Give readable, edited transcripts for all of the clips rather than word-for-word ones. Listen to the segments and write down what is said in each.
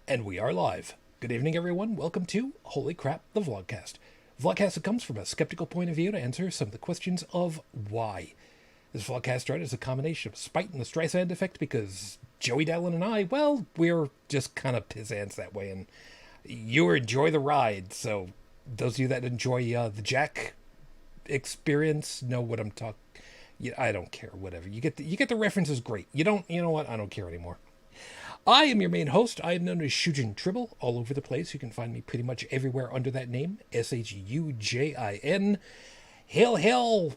And we are live. Good evening, everyone. Welcome to Holy Crap, the Vlogcast. Vlogcast that comes from a skeptical point of view to answer some of the questions of why. This vlogcast started as a combination of spite and the Streisand effect because Joey Dallin and I, well, we're just kind of pissants that way, and you enjoy the ride. So those of you that enjoy the Jack experience know what I'm talking. Yeah, I don't care. Whatever you get, you get the references. Great. You don't. You know what? I don't care anymore. I am your main host. I am known as Shujin Tribble all over the place. You can find me pretty much everywhere under that name, Shujin. Hail, hail!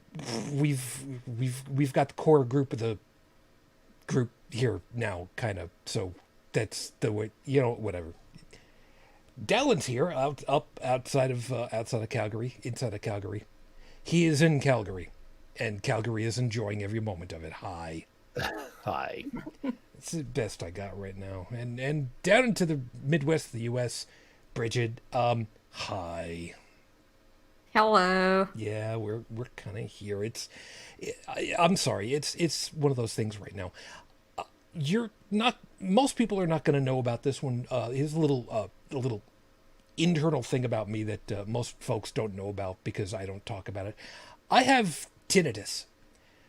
We've got the core group of the group here now, kind of. So that's the way. You know, whatever. Dallin's here, outside of Calgary, inside of Calgary. He is in Calgary, and Calgary is enjoying every moment of it. Hi. Hi. It's the best I got right now. And down into the Midwest of the U.S., Bridget, hi. Hello. Yeah, we're kind of here. I'm sorry. It's one of those things right now. You're not. Most people are not going to know about this one. Here's a little internal thing about me that most folks don't know about because I don't talk about it. I have tinnitus.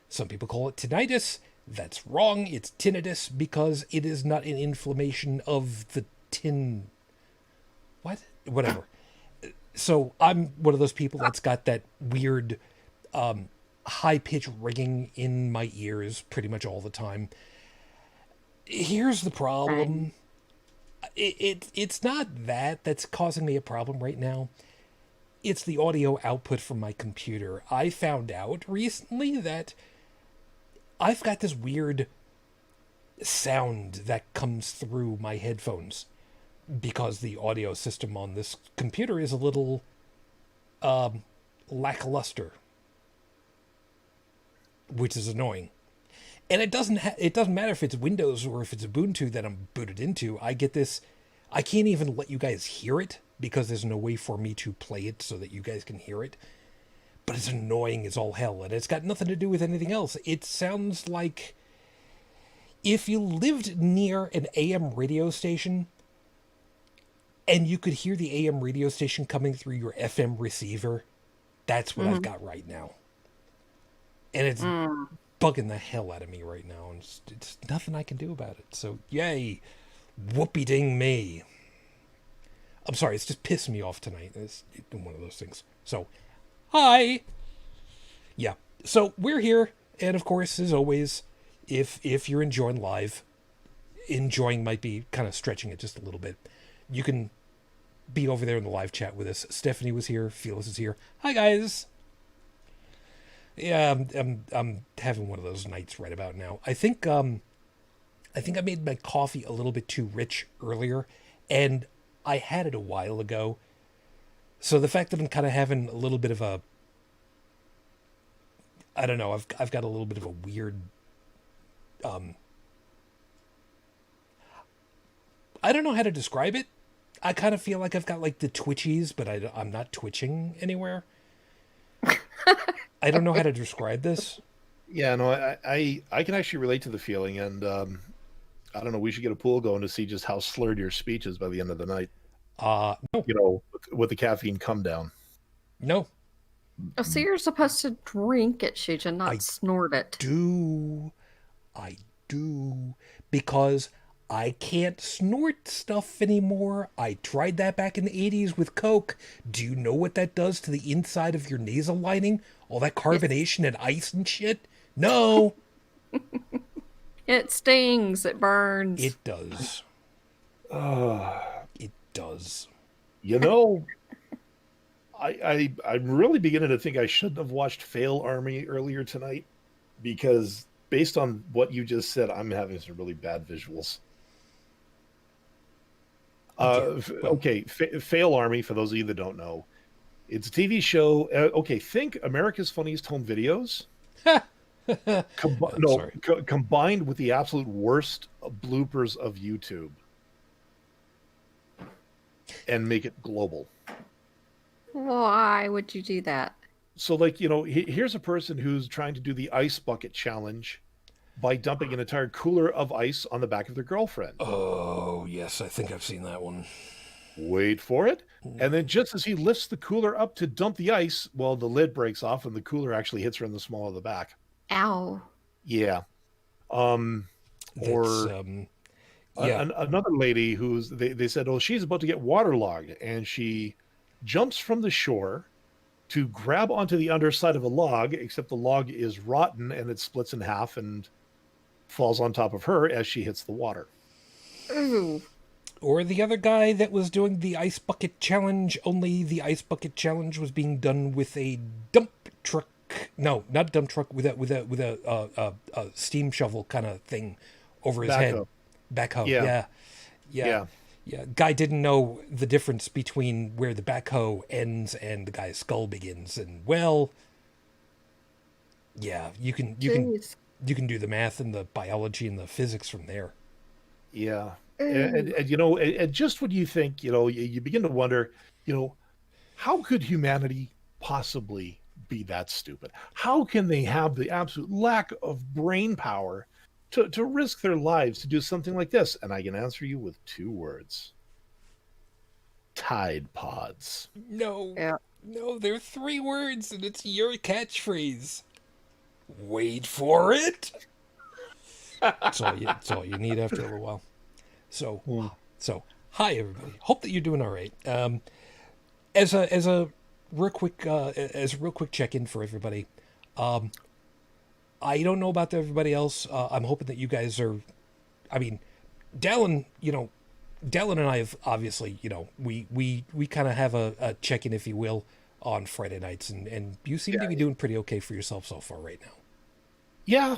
Some people call it tinnitus. That's wrong. It's tinnitus because it is not an inflammation of the tin. What? Whatever. So I'm one of those people that's got that weird high-pitched ringing in my ears pretty much all the time. Here's the problem. It's not that's causing me a problem right now. It's the audio output from my computer. I found out recently that I've got this weird sound that comes through my headphones because the audio system on this computer is a little lackluster, which is annoying. And it doesn't matter if it's Windows or if it's Ubuntu that I'm booted into. I get this. I can't even let you guys hear it because there's no way for me to play it so that you guys can hear it. But it's annoying as all hell, and it's got nothing to do with anything else. It sounds like if you lived near an AM radio station and you could hear the AM radio station coming through your FM receiver, that's what I've got right now. And it's bugging the hell out of me right now, and it's nothing I can do about it. So, yay, whoopee-ding me. I'm sorry, it's just pissing me off tonight. It's one of those things. So, hi. Yeah. So we're here, and of course, as always, if you're enjoying live, enjoying might be kind of stretching it just a little bit. You can be over there in the live chat with us. Stephanie was here. Felix is here. Hi, guys. Yeah, I'm having one of those nights right about now. I think I made my coffee a little bit too rich earlier, and I had it a while ago. So the fact that I'm kind of having a little bit of a, I don't know, I've got a little bit of a weird, I don't know how to describe it. I kind of feel like I've got like the twitchies, but I'm not twitching anywhere. I don't know how to describe this. Yeah, no, I can actually relate to the feeling, and I don't know. We should get a pool going to see just how slurred your speech is by the end of the night. No, You know, with the caffeine come down. no, Oh, so you're supposed to drink it, Shujin, not snort it. I do, because I can't snort stuff anymore. I tried that back in the 80s with Coke. Do you know what that does to the inside of your nasal lining? All that carbonation and ice and shit? No. It stings. It burns. It does. It does. You know, I'm really beginning to think I shouldn't have watched Fail Army earlier tonight because based on what you just said, I'm having some really bad visuals. Okay, Fail Army, for those of you that don't know, it's a TV show. Okay, think America's Funniest Home Videos. Combined with the absolute worst bloopers of YouTube and make it global. Why would you do that? So, like, you know, here's a person who's trying to do the ice bucket challenge by dumping an entire cooler of ice on the back of their girlfriend. Oh, yes, I think I've seen that one. Wait for it. And then just as he lifts the cooler up to dump the ice, well, the lid breaks off and the cooler actually hits her in the small of the back. Ow. Yeah. That's Or yeah. another lady they said, oh, she's about to get waterlogged, and she jumps from the shore to grab onto the underside of a log, except the log is rotten and it splits in half and falls on top of her as she hits the water. Ooh. Or the other guy that was doing the ice bucket challenge, only the ice bucket challenge was being done with a dump truck. No, not dump truck, with a steam shovel kind of thing over his head. Backhoe. Backhoe. Yeah. Yeah. Yeah. Yeah. Yeah. Guy didn't know the difference between where the backhoe ends and the guy's skull begins. And well, yeah, you can Jeez. do the math and the biology and the physics from there. Yeah. Ooh. And you know, and just when you think, you know, you begin to wonder, you know, how could humanity possibly be that stupid? How can they have the absolute lack of brain power to risk their lives to do something like this? And I can answer you with 2 words: Tide Pods. No. Yeah. No, they're 3 words and it's your catchphrase. Wait for it. That's all you need after a little while. So, hi everybody. Hope that you're doing all right. As a real quick check-in for everybody. I don't know about everybody else. I'm hoping that you guys are. I mean, Dallin, Dallin and I have obviously, we kind of have a check-in, if you will, on Friday nights, and you seem to be doing pretty okay for yourself so far right now. Yeah,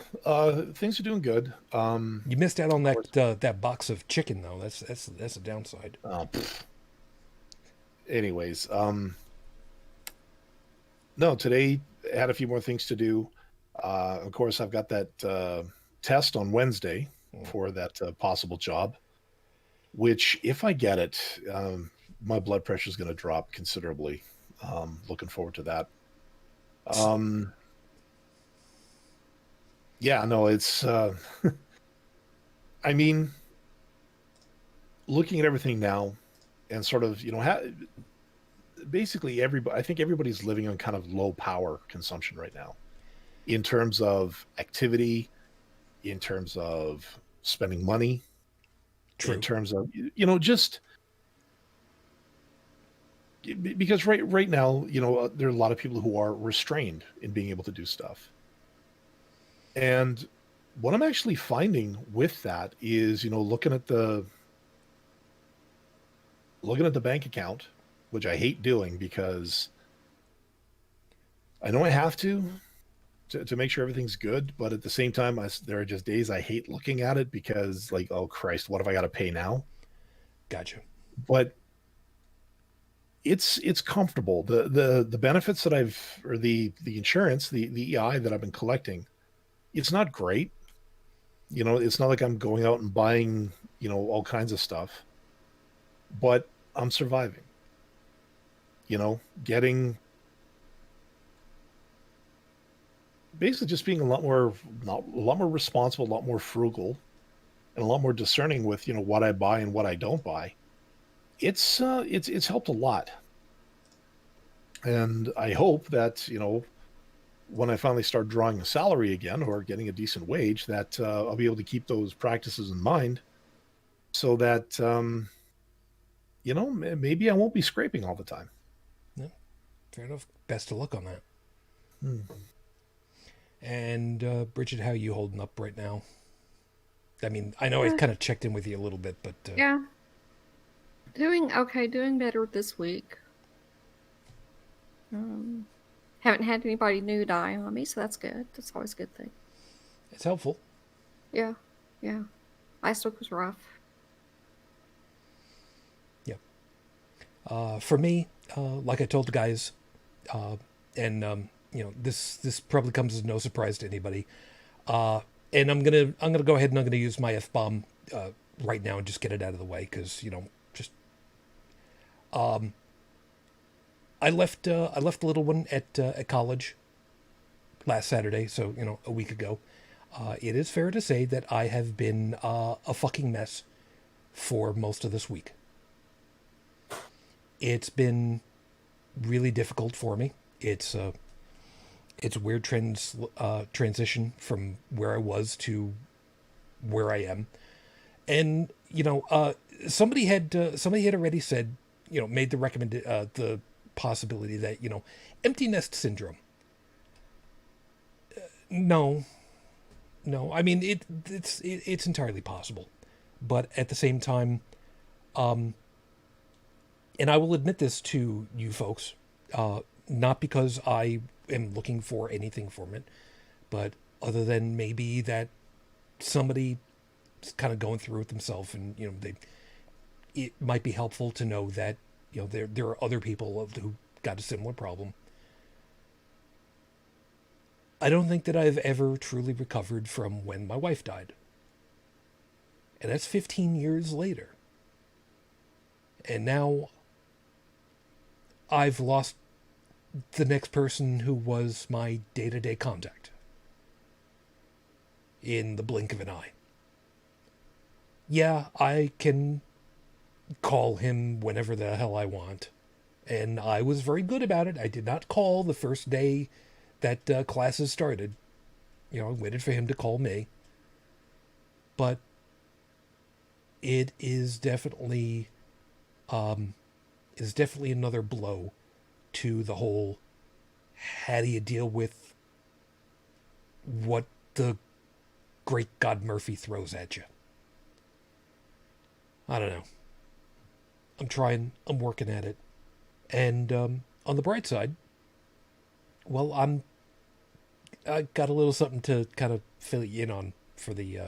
things are doing good. You missed out on that box of chicken though. That's a downside. Anyways, no, today I had a few more things to do. Of course, I've got that test on Wednesday for that possible job, which if I get it, my blood pressure is going to drop considerably. Looking forward to that. Yeah, no, it's, I mean, looking at everything now and sort of, basically I think everybody's living on kind of low power consumption right now in terms of activity, in terms of spending money, True. in terms of, just because right now, there are a lot of people who are restrained in being able to do stuff. And what I'm actually finding with that is, looking at the bank account, which I hate doing because I know I have to make sure everything's good, but at the same time, there are just days I hate looking at it because, like, oh Christ, what have I got to pay now? Gotcha. But it's comfortable. The benefits that or the insurance, the EI that I've been collecting, it's not great. It's not like I'm going out and buying, all kinds of stuff, but I'm surviving. Getting basically just being a lot more responsible, a lot more frugal, and a lot more discerning with, what I buy and what I don't buy. It's helped a lot. And I hope that, when I finally start drawing a salary again or getting a decent wage, that I'll be able to keep those practices in mind so that, maybe I won't be scraping all the time. Yeah, fair enough. Best of luck on that. And Bridget, how are you holding up right now? I mean, I know I kind of checked in with you a little bit, but... Yeah. Doing okay, doing better this week. Haven't had anybody new die on me, so that's good. That's always a good thing. It's helpful. Yeah. Last week was rough. Yeah. For me, like I told the guys, and this probably comes as no surprise to anybody. And I'm gonna go ahead and I'm gonna use my F-bomb right now and just get it out of the way because I left the little one at college last Saturday, so a week ago. It is fair to say that I have been a fucking mess for most of this week. It's been really difficult for me. It's a weird transition from where I was to where I am. And somebody had already said, made the possibility that empty nest syndrome. No, I mean it's entirely possible, but at the same time, and I will admit this to you folks, not because I am looking for anything from it, but other than maybe that somebody kind of going through it themselves, and it might be helpful to know that there are other people who got a similar problem. I don't think that I've ever truly recovered from when my wife died, and that's 15 years later. And now I've lost the next person who was my day-to-day contact in the blink of an eye. Yeah, I can call him whenever the hell I want. And I was very good about it. I did not call the first day that classes started. I waited for him to call me. But it is definitely another blow to the whole, how do you deal with what the great God Murphy throws at you? I don't know. I'm trying. I'm working at it. And on the bright side, well, I got a little something to kind of fill you in on for the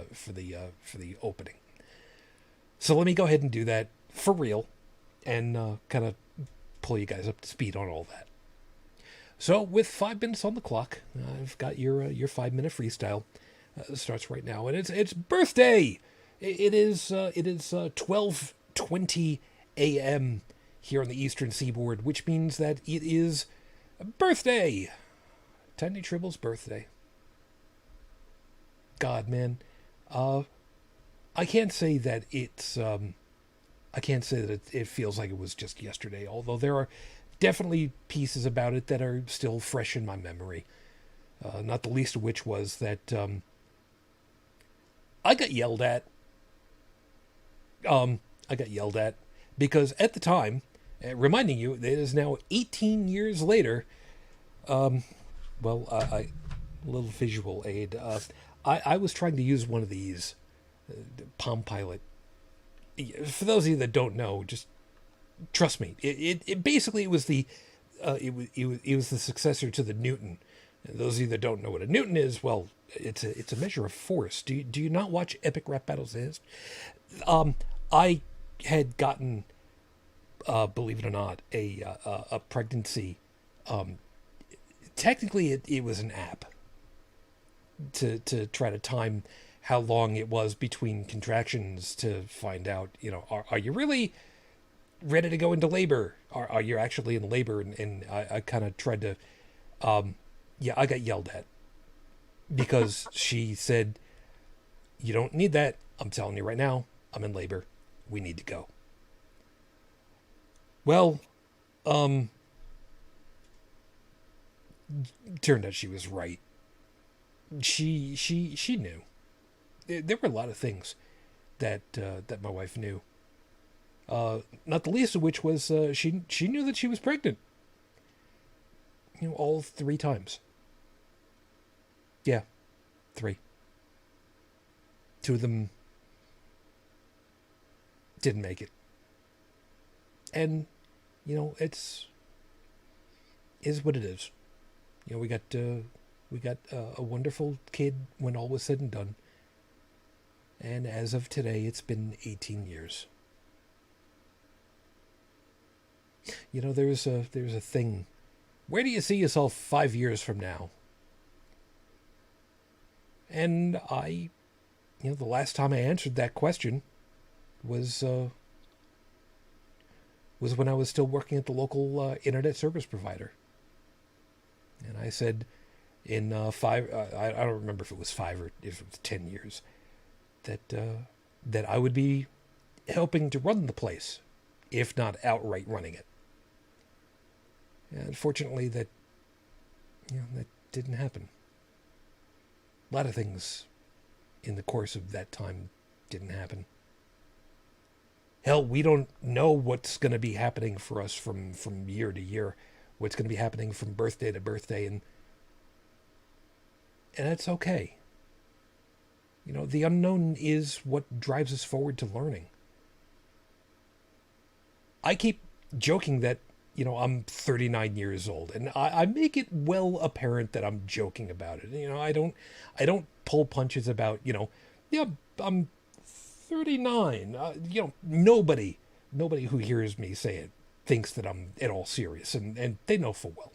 opening. So let me go ahead and do that for real, and kind of pull you guys up to speed on all that. So with 5 minutes on the clock, I've got your 5-minute freestyle. Starts right now, and it's birthday. It is 12:20 a.m. here on the Eastern Seaboard, which means that it is birthday. Tiny Tribble's birthday. God, man, I can't say that it's I can't say that it feels like it was just yesterday. Although there are definitely pieces about it that are still fresh in my memory. Not the least of which was that I got yelled at. I got yelled at because at the time, reminding you that it is now 18 years later. A little visual aid. I was trying to use one of these Palm Pilot. For those of you that don't know, just trust me. It basically was the it was the successor to the Newton. And those of you that don't know what a Newton is, well, it's a measure of force. Do you not watch Epic Rap Battles? I had gotten, believe it or not, a pregnancy. Technically, it was an app to try to time how long it was between contractions to find out, are you really ready to go into labor? Are you actually in labor? And I kind of tried to, I got yelled at because she said, you don't need that. I'm telling you right now, I'm in labor. We need to go. Well, turned out she was right. She knew. There were a lot of things that my wife knew. Not the least of which was she knew that she was pregnant. All 3 times. Yeah, 3. 2 of them didn't make it. And it's is what it is. We got a wonderful kid when all was said and done. And as of today, it's been 18 years. There's a thing. Where do you see yourself 5 years from now? And I, the last time I answered that question was when I was still working at the local internet service provider. And I said in 5, I don't remember if it was 5 or if it was 10 years, that I would be helping to run the place, if not outright running it. And unfortunately, that didn't happen. A lot of things in the course of that time didn't happen. Hell, we don't know what's going to be happening for us from year to year, what's going to be happening from birthday to birthday, and that's okay. The unknown is what drives us forward to learning. I keep joking that, I'm 39 years old, and I make it well apparent that I'm joking about it. I don't pull punches about, yeah, I'm 39. Nobody who hears me say it thinks that I'm at all serious, and they know full well.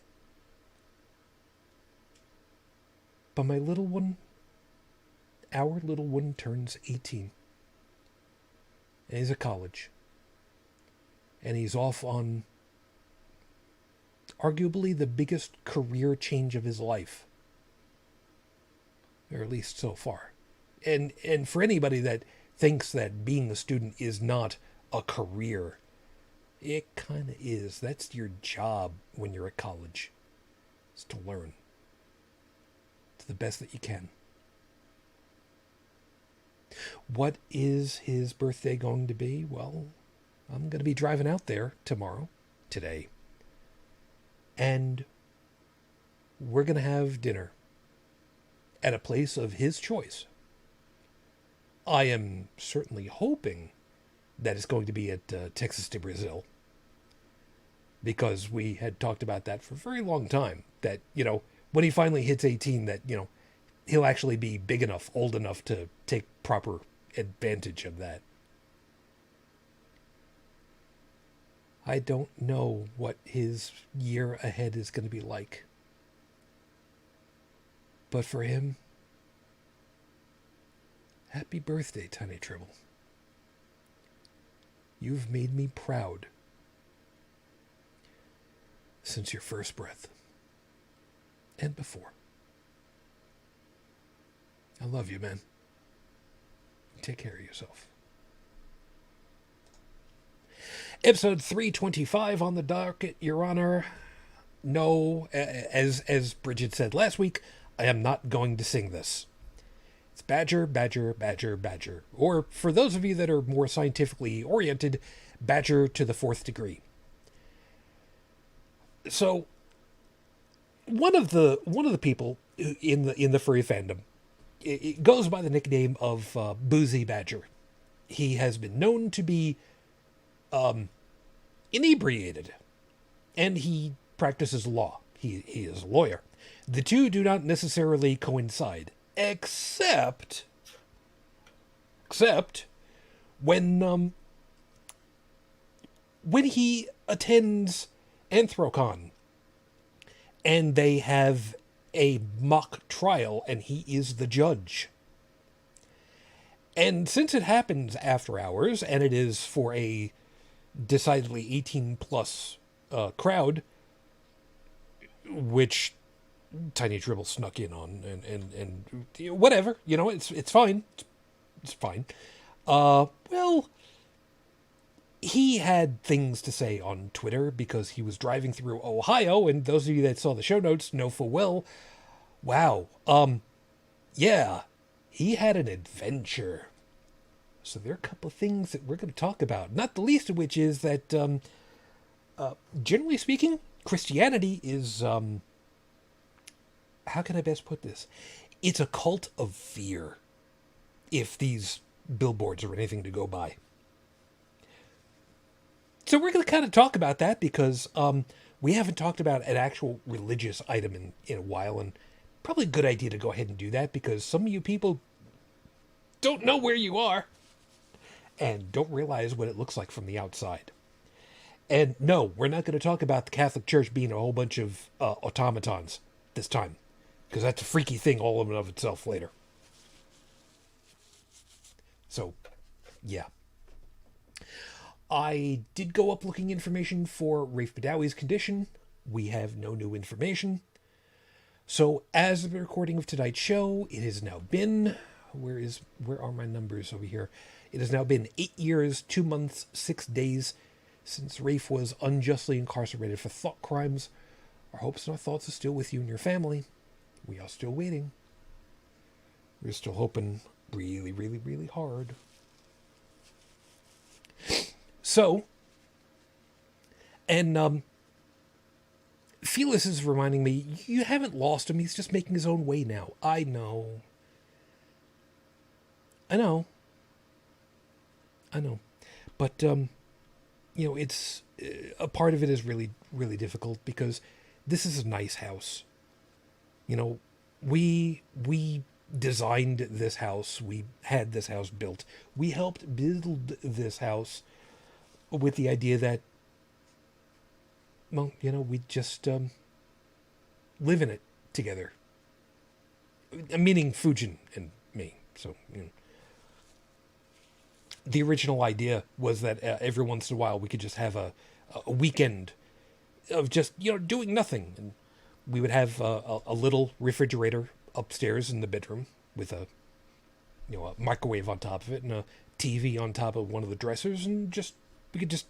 But my little one, our little one turns 18. And he's at college. And he's off on arguably the biggest career change of his life. Or at least so far. And for anybody that thinks that being a student is not a career, it kind of is. That's your job when you're at college. Is to learn. To the best that you can. What is his birthday going to be? Well, I'm going to be driving out there today. And we're going to have dinner at a place of his choice. I am certainly hoping that it's going to be at Texas de Brazil. Because we had talked about that for a very long time. That, when he finally hits 18, that, he'll actually be big enough, old enough to take proper advantage of that. I don't know what his year ahead is going to be like. But for him, happy birthday, Tiny Tribble. You've made me proud since your first breath. And before. I love you, man. Take care of yourself. Episode 325 on the docket, Your Honor. No, as Bridget said last week, I am not going to sing this. It's Badger, Badger, Badger, Badger. Or, for those of you that are more scientifically oriented, Badger to the 4th degree. So, one of the people in the furry fandom, it goes by the nickname of BoozyBadger. He has been known to be inebriated, and he practices law. He is a lawyer. The two do not necessarily coincide, except when he attends Anthrocon, and they have a mock trial, and he is the judge. And since it happens after hours, and it is for a decidedly 18 plus crowd, which Tiny Dribble snuck in on, and whatever, it's fine. It's fine. Well, he had things to say on Twitter because he was driving through Ohio, and those of you that saw the show notes know full well, wow, yeah, he had an adventure. So there are a couple of things that we're going to talk about, not the least of which is that, generally speaking, Christianity is, how can I best put this? It's a cult of fear, if these billboards are anything to go by. So we're going to kind of talk about that because we haven't talked about an actual religious item in a while, and probably a good idea to go ahead and do that because some of you people don't know where you are and don't realize what it looks like from the outside. And no, we're not going to talk about the Catholic Church being a whole bunch of automatons this time, because that's a freaky thing all in and of itself later. So, yeah. I did go up looking information for Rafe Badawi's condition. We have no new information. So, as of the recording of tonight's show, it has now been Where are my numbers over here? It has now been 8 years, 2 months, 6 days since Rafe was unjustly incarcerated for thought crimes. Our hopes and our thoughts are still with you and your family. We are still waiting. We're still hoping really, really, really hard. So, and Felix is reminding me, you haven't lost him. He's just making his own way now. I know. I know. But, it's a part of it is really, really difficult because this is a nice house. We designed this house. We had this house built. We helped build this house with the idea that, we just live in it together. Meaning Fujin and me. So, the original idea was that every once in a while we could just have a weekend of just, doing nothing. And we would have a little refrigerator upstairs in the bedroom with a microwave on top of it and a TV on top of one of the dressers, and we could just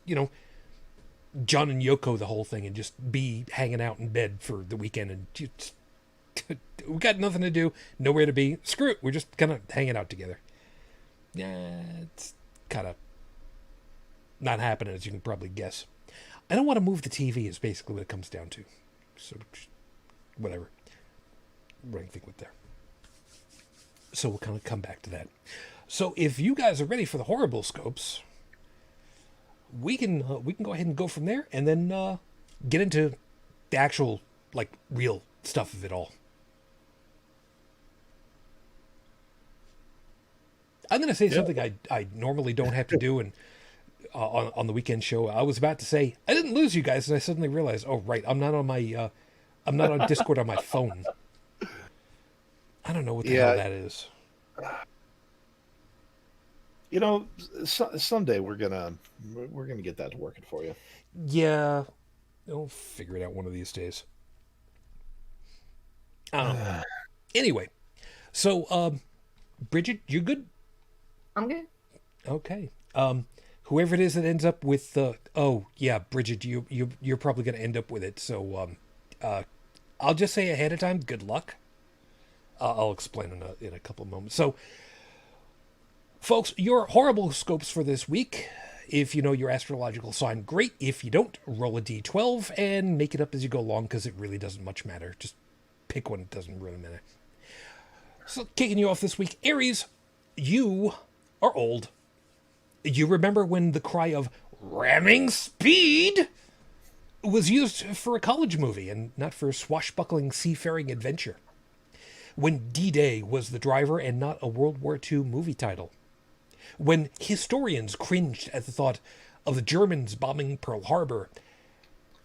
John and Yoko the whole thing and just be hanging out in bed for the weekend, and we got nothing to do, nowhere to be. Screw it, we're just kind of hanging out together. Yeah, it's kind of not happening, as you can probably guess. I don't want to move the TV is basically what it comes down to. So, whatever. Running thing with there. So we'll kind of come back to that. So if you guys are ready for the horrible scopes, we can go ahead and go from there, and then get into the actual real stuff of it all. I'm going to say something I normally don't have to do, and on the weekend show, I was about to say I didn't lose you guys, and I suddenly realized, oh right, I'm not on Discord on my phone. I don't know what the hell that is. Someday we're gonna get that working for you. Yeah, I'll figure it out one of these days. Anyway, so Bridget, you good? I'm good. Okay. Whoever it is that ends up with Bridget, you're probably going to end up with it. So I'll just say ahead of time, good luck. I'll explain in a couple of moments. So, folks, your horrible scopes for this week. If you know your astrological sign, great. If you don't, roll a d12 and make it up as you go along, because it really doesn't much matter. Just pick one. It doesn't really matter. So, kicking you off this week, Aries, you are old. You remember when the cry of ramming speed was used for a college movie and not for swashbuckling seafaring adventure. When D-Day was the driver and not a World War II movie title. When historians cringed at the thought of the Germans bombing Pearl Harbor.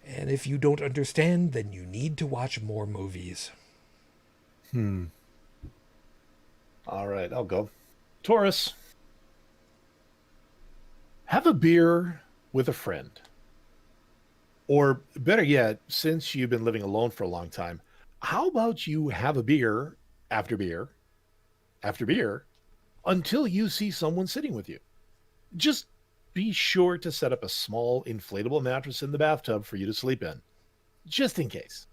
And if you don't understand, then you need to watch more movies. All right, I'll go. Taurus. Have a beer with a friend. Or better yet, since you've been living alone for a long time, how about you have a beer after beer after beer until you see someone sitting with you? Just be sure to set up a small inflatable mattress in the bathtub for you to sleep in, just in case.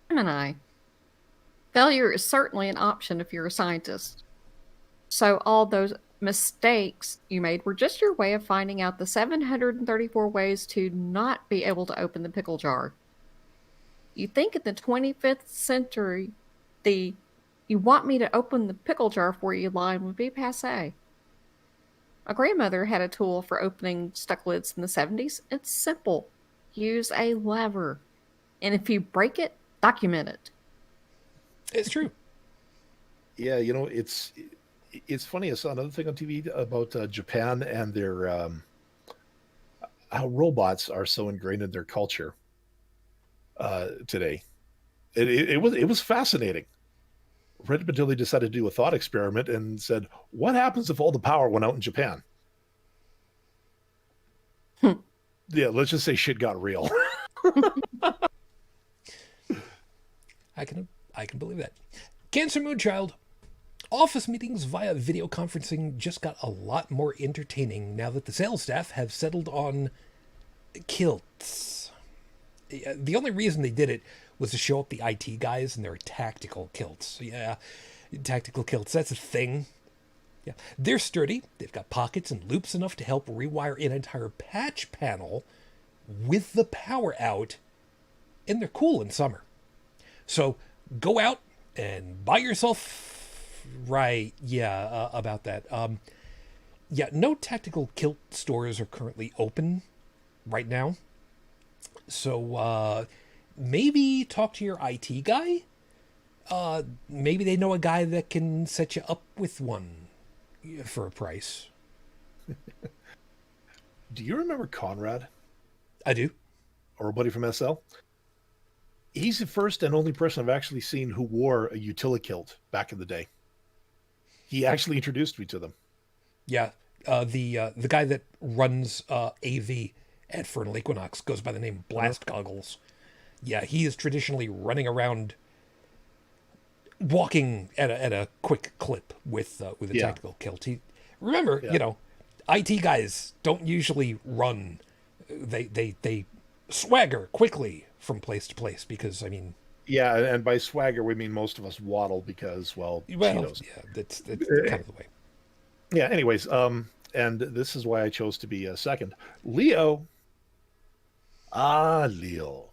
Gemini. Failure is certainly an option if you're a scientist. So all those mistakes you made were just your way of finding out the 734 ways to not be able to open the pickle jar. You think in the 25th century, the "you want me to open the pickle jar for you" line would be passé. My grandmother had a tool for opening stuck lids in the 70s. It's simple. Use a lever. And if you break it, document it. It's true. Yeah, it's funny. I saw another thing on TV about Japan and their how robots are so ingrained in their culture today. It was fascinating. Right up until they decided to do a thought experiment and said, "What happens if all the power went out in Japan?" Yeah, let's just say shit got real. I can believe that. Cancer Moonchild. Office meetings via video conferencing just got a lot more entertaining now that the sales staff have settled on kilts. The only reason they did it was to show up the IT guys in their tactical kilts. Yeah, tactical kilts, that's a thing. Yeah, they're sturdy. They've got pockets and loops enough to help rewire an entire patch panel with the power out, and they're cool in summer. So go out and buy yourself. Right, yeah, about that. Yeah, no tactical kilt stores are currently open right now. So maybe talk to your IT guy. Maybe they know a guy that can set you up with one for a price. Do you remember Conrad? I do. Or a buddy from SL? He's the first and only person I've actually seen who wore a utilikilt back in the day. He actually introduced me to them. Yeah, the guy that runs AV at Fernal Equinox goes by the name Blast Goggles. Yeah, he is traditionally running around, walking at a quick clip with a tactical kilt. Remember, IT guys don't usually run; they swagger quickly from place to place because, I mean. Yeah, and by swagger we mean most of us waddle because, Cheetos. Yeah, that's kind of the way. Yeah. Anyways, and this is why I chose to be second. Leo. Leo.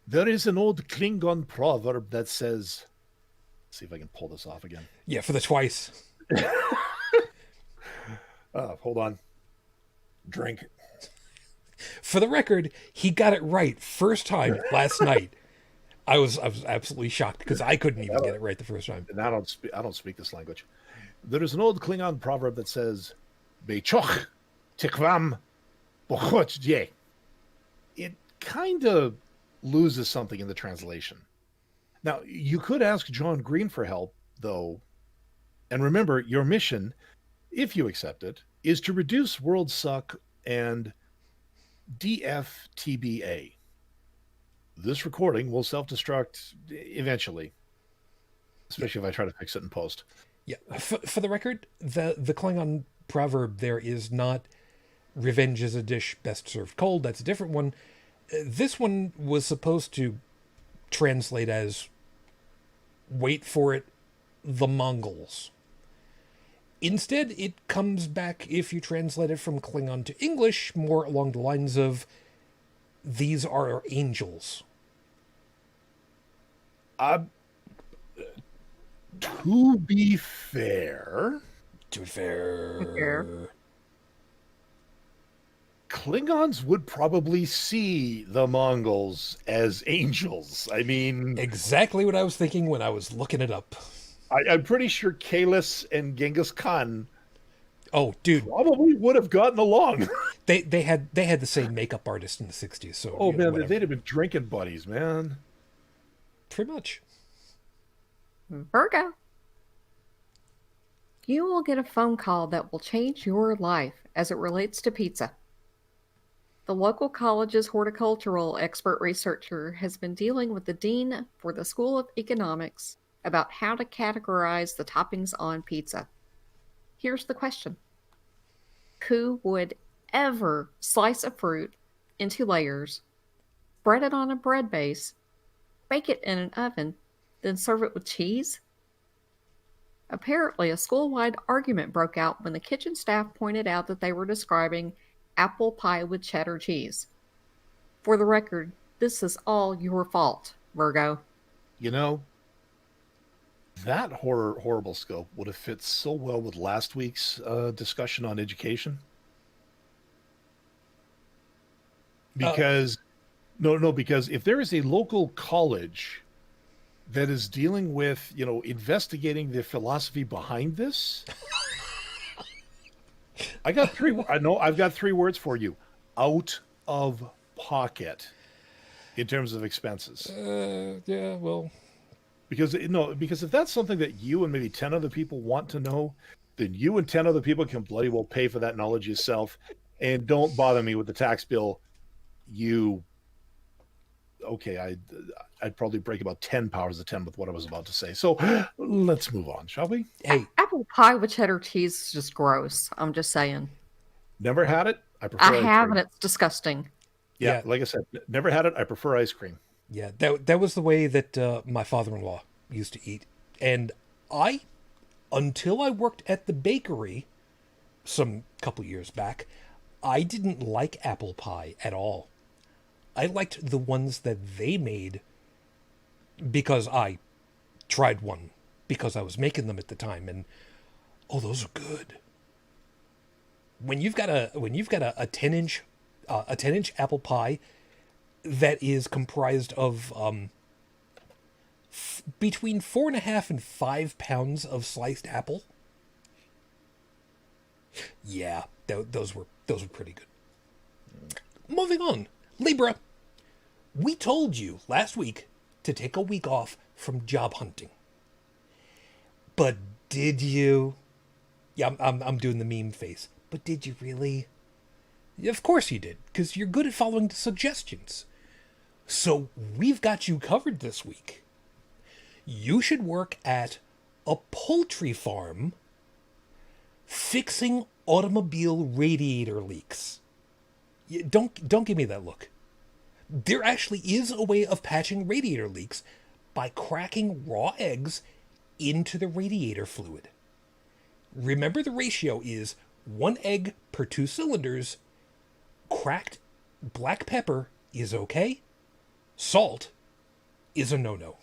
There is an old Klingon proverb that says, let's see if I can pull this off again. Yeah, for the twice. Hold on. Drink. For the record, he got it right first time last night. I was absolutely shocked because I couldn't even get it right the first time. And I don't speak this language. There is an old Klingon proverb that says, "Bechoch tikvam bochotje." It kind of loses something in the translation. Now, you could ask John Green for help, though. And remember, your mission, if you accept it, is to reduce world suck and DFTBA. This recording will self-destruct eventually, especially if I try to fix it in post. Yeah, for the record, the Klingon proverb there is not "revenge is a dish best served cold." That's a different one. This one was supposed to translate as "wait for it, the Mongols." Instead, it comes back, if you translate it from Klingon to English, more along the lines of, "These are our angels." To be fair, Klingons would probably see the Mongols as angels. I mean, exactly what I was thinking when I was looking it up. I'm pretty sure Kalis and Genghis Khan, oh, dude, probably would have gotten along. They had the same makeup artist in the 60s. So man, they'd have been drinking buddies, man. Pretty much. Virgo. You will get a phone call that will change your life as it relates to pizza. The local college's horticultural expert researcher has been dealing with the dean for the School of Economics about how to categorize the toppings on pizza. Here's the question. Who would ever slice a fruit into layers, spread it on a bread base, bake it in an oven, then serve it with cheese? Apparently, a school-wide argument broke out when the kitchen staff pointed out that they were describing apple pie with cheddar cheese. For the record, this is all your fault, Virgo. You know, that horrible scope would have fit so well with last week's discussion on education. Because, because if there is a local college that is dealing with, investigating the philosophy behind this, I've got three words for you. Out of pocket in terms of expenses. Yeah, well. Because if that's something that you and maybe 10 other people want to know, then you and 10 other people can bloody well pay for that knowledge yourself. And don't bother me with the tax bill, you okay, I'd probably break about 10 powers of 10 with what I was about to say. So let's move on, shall we? Hey, Apple pie with cheddar cheese is just gross. I'm just saying. Never had it. I I prefer ice have, cream. and it's disgusting. Yeah, yeah, like I said, never had it. I prefer ice cream. yeah. That was the way that my father-in-law used to eat, and I, until I worked at the bakery, some couple years back, I didn't like apple pie at all. I liked the ones that they made because I tried one because I was making them at the time, and oh, those are good. When you've got a 10-inch apple pie that is comprised of between 4.5 and 5 pounds of sliced apple. Yeah, those were pretty good. Moving on, Libra. We told you last week to take a week off from job hunting, but did you? Yeah, I'm doing the meme face. But did you really? Of course you did, because you're good at following the suggestions. So we've got you covered this week. You should work at a poultry farm fixing automobile radiator leaks. Don't give me that look. There actually is a way of patching radiator leaks by cracking raw eggs into the radiator fluid. Remember, the ratio is 1 egg per 2 cylinders. Cracked black pepper is okay. Salt is a no-no.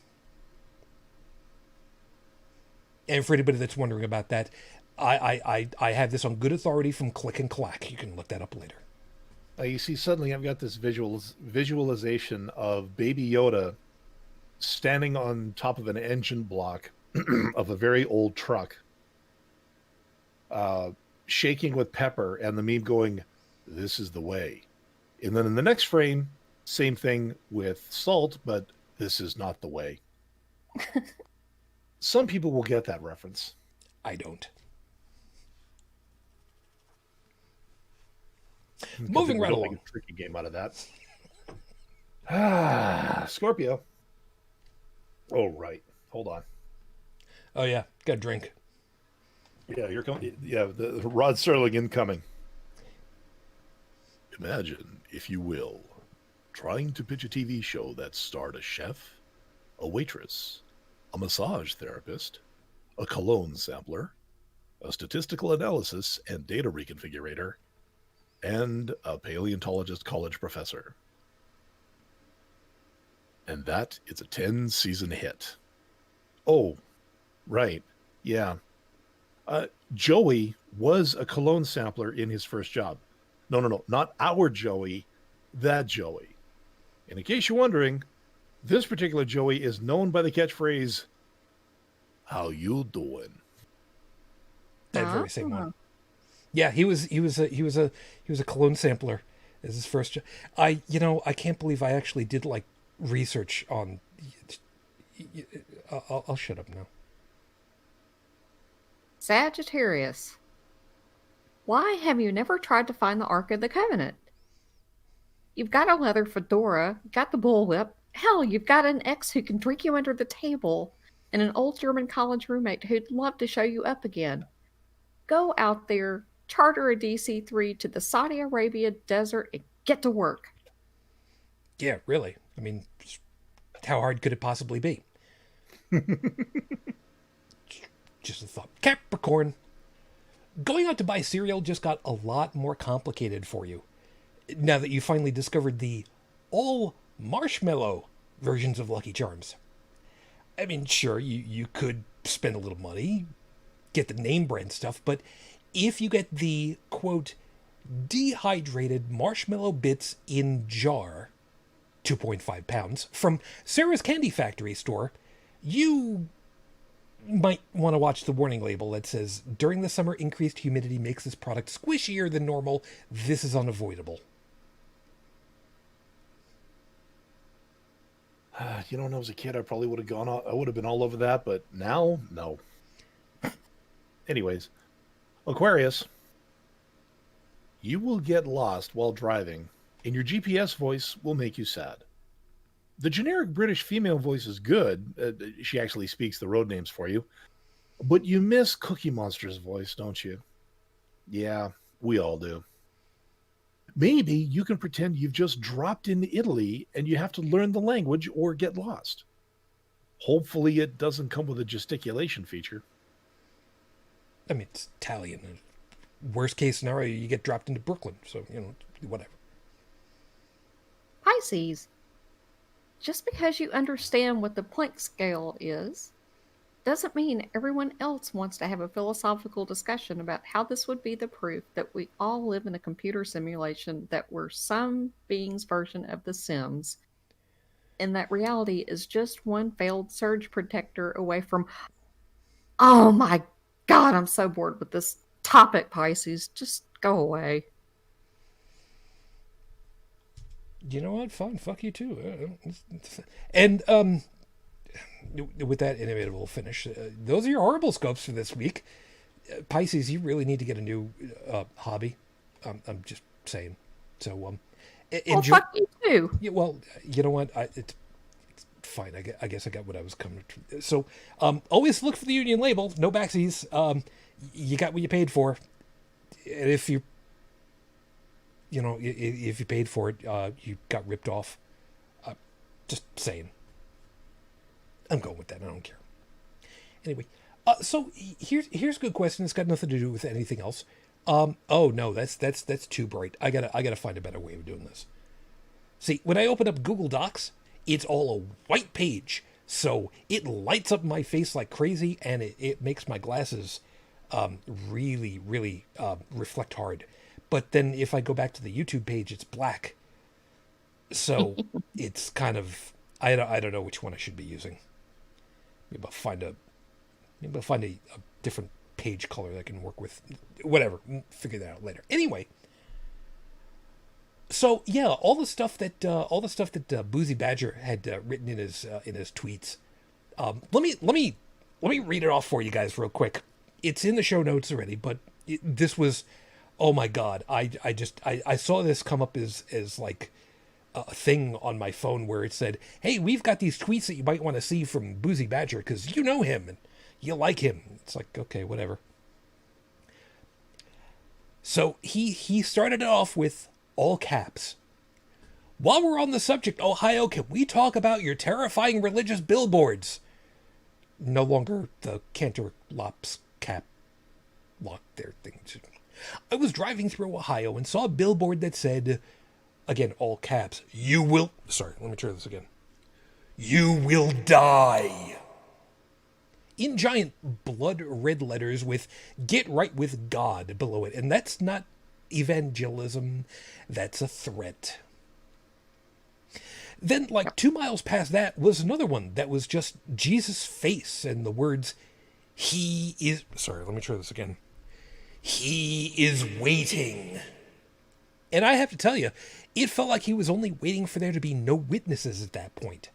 And for anybody that's wondering about that, I have this on good authority from Click and Clack. You can look that up later. You see, suddenly I've got this visualization of Baby Yoda standing on top of an engine block of a very old truck, shaking with pepper, and the meme going, "This is the way." And then in the next frame, same thing with salt, but "This is not the way." Some people will get that reference. I don't. Because Moving right we'll along. make a tricky game out of that. Scorpio. Oh, right. Hold on. Oh yeah, got a drink. Yeah, you're coming. Yeah, the Rod Serling incoming. Imagine, if you will, trying to pitch a TV show that starred a chef, a waitress, a massage therapist, a cologne sampler, a statistical analysis and data reconfigurator, and a paleontologist college professor. And that is a 10-season hit. Oh, right. Yeah. Joey was a cologne sampler in his first job. No. Not our Joey, that Joey. And in case you're wondering, this particular Joey is known by the catchphrase, "How you doing?" That very same one. Yeah, he was a cologne sampler as his first job. I can't believe I actually did like research on. I'll shut up now. Sagittarius. Why have you never tried to find the Ark of the Covenant? You've got a leather fedora, got the bullwhip. Hell, you've got an ex who can drink you under the table, and an old German college roommate who'd love to show you up again. Go out there, charter a DC-3 to the Saudi Arabia desert, and get to work. Yeah, really. I mean, how hard could it possibly be? Just a thought. Capricorn. Going out to buy cereal just got a lot more complicated for you now that you finally discovered the all marshmallow versions of Lucky Charms. I mean, sure, you could spend a little money, get the name brand stuff, but if you get the, quote, dehydrated marshmallow bits in jar, 2.5 pounds, from Sarah's Candy Factory store, you might want to watch the warning label that says, "During the summer, increased humidity makes this product squishier than normal. This is unavoidable." When I was a kid, I probably would have gone. I would have been all over that, but now, no. Anyways, Aquarius, you will get lost while driving, and your GPS voice will make you sad. The generic British female voice is good. She actually speaks the road names for you. But you miss Cookie Monster's voice, don't you? Yeah, we all do. Maybe you can pretend you've just dropped into Italy and you have to learn the language or get lost. Hopefully, it doesn't come with a gesticulation feature. I mean, it's Italian. Worst case scenario, you get dropped into Brooklyn. So, whatever. Pisces. Just because you understand what the Planck scale is, doesn't mean everyone else wants to have a philosophical discussion about how this would be the proof that we all live in a computer simulation, that we're some being's version of The Sims, and that reality is just one failed surge protector away from. Oh my God, I'm so bored with this topic, Pisces. Just go away. You know what? Fine. Fuck you too. And with that inevitable finish, those are your horrible scopes for this week. Pisces, you really need to get a new hobby. I'm just saying. So, enjoy. Fuck you too. Yeah, well, you know what? It's fine. I guess I got what I was coming to. So, always look for the union label. No backsies. You got what you paid for. And if you paid for it, you got ripped off. Just saying. I'm going with that. I don't care. Anyway, so here's a good question. It's got nothing to do with anything else. Oh no, that's too bright. I gotta find a better way of doing this. See, when I open up Google Docs, it's all a white page, so it lights up my face like crazy, and it makes my glasses really reflect hard. But then if I go back to the YouTube page, it's black. So it's kind of I don't know which one I should be using. Maybe I'll find a different page color that I can work with. Whatever, figure that out later. Anyway, so yeah, all the stuff that BoozyBadger had written in his tweets. Let me read it off for you guys real quick. It's in the show notes already, but this was, oh my God, I saw this come up as like a thing on my phone where it said, hey, we've got these tweets that you might want to see from BoozyBadger because you know him and you like him. It's like, okay, whatever. So he started it off with all caps. While we're on the subject, Ohio, can we talk about your terrifying religious billboards? No longer the Canterlops cap lock their thing. I was driving through Ohio and saw a billboard that said, again, all caps, let me try this again. You will die. In giant blood red letters with "Get right with God" below it. And that's not evangelism, that's a threat. Then, like 2 miles past that, was another one that was just Jesus' face and the words, he is waiting. And I have to tell you, it felt like he was only waiting for there to be no witnesses at that point.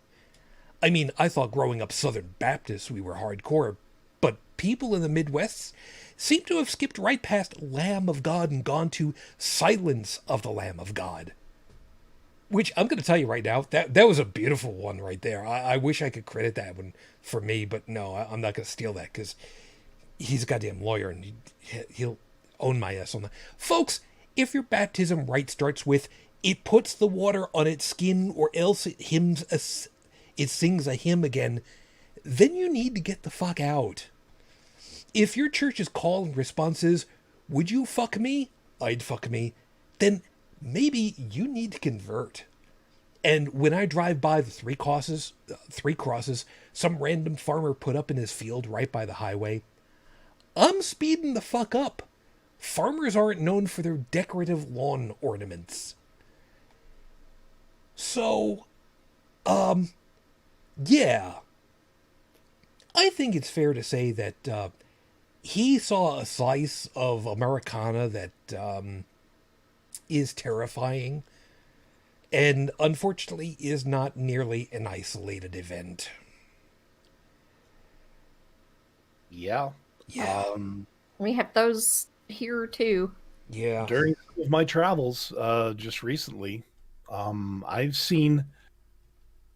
I mean, I thought growing up Southern Baptist we were hardcore, but people in the Midwest seem to have skipped right past Lamb of God and gone to Silence of the Lamb of God. Which I'm going to tell you right now, that was a beautiful one right there. I wish I could credit that one for me, but no, I'm not going to steal that because he's a goddamn lawyer and he'll own my ass on that. Folks, if your baptism rite starts with, it puts the water on its skin or else it sings a hymn again, then you need to get the fuck out. If your church's call and response is, would you fuck me? I'd fuck me. Then maybe you need to convert. And when I drive by the three crosses some random farmer put up in his field right by the highway, I'm speeding the fuck up. Farmers aren't known for their decorative lawn ornaments. So, yeah. I think it's fair to say that he saw a slice of Americana that is terrifying and unfortunately is not nearly an isolated event. Yeah. We have those here too. Yeah. During some of my travels just recently, I've seen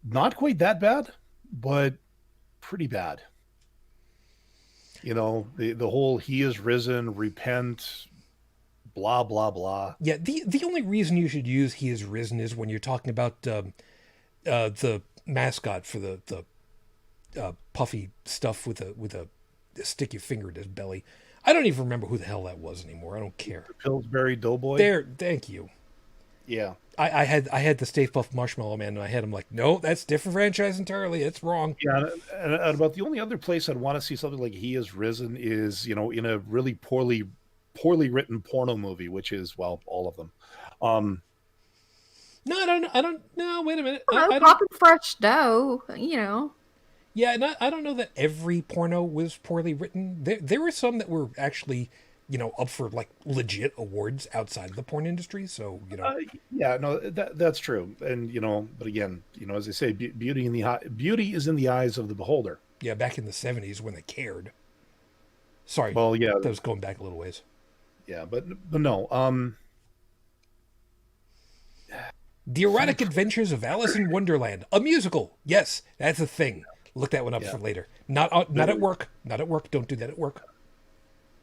not quite that bad, but pretty bad. The whole "He is risen, repent," blah blah blah. Yeah, the only reason you should use "He is risen" is when you're talking about the mascot for the puffy stuff with a stick your finger in his belly. I don't even remember who the hell that was anymore. I don't care. The Pillsbury Doughboy. There, thank you. Yeah. I had the Stay Puft Marshmallow Man, and I had him like, no, that's different franchise entirely. It's wrong. Yeah, and about the only other place I'd want to see something like "He is risen" is in a really poorly written porno movie, which is, well, all of them. No, I don't. No, wait a minute. Well, I don't. popping fresh dough, Yeah, and I don't know that every porno was poorly written. There were some that were actually, up for like legit awards outside of the porn industry. So Yeah, no, that's true. And but again, as they say, beauty is in the eyes of the beholder. yeah, back in the '70s when they cared. Sorry, Well, yeah, that was going back a little ways. yeah, but no. The Erotic Adventures of Alice in Wonderland, a musical. Yes, that's a thing. Look that one up for later. Not at work. Not at work. Don't do that at work.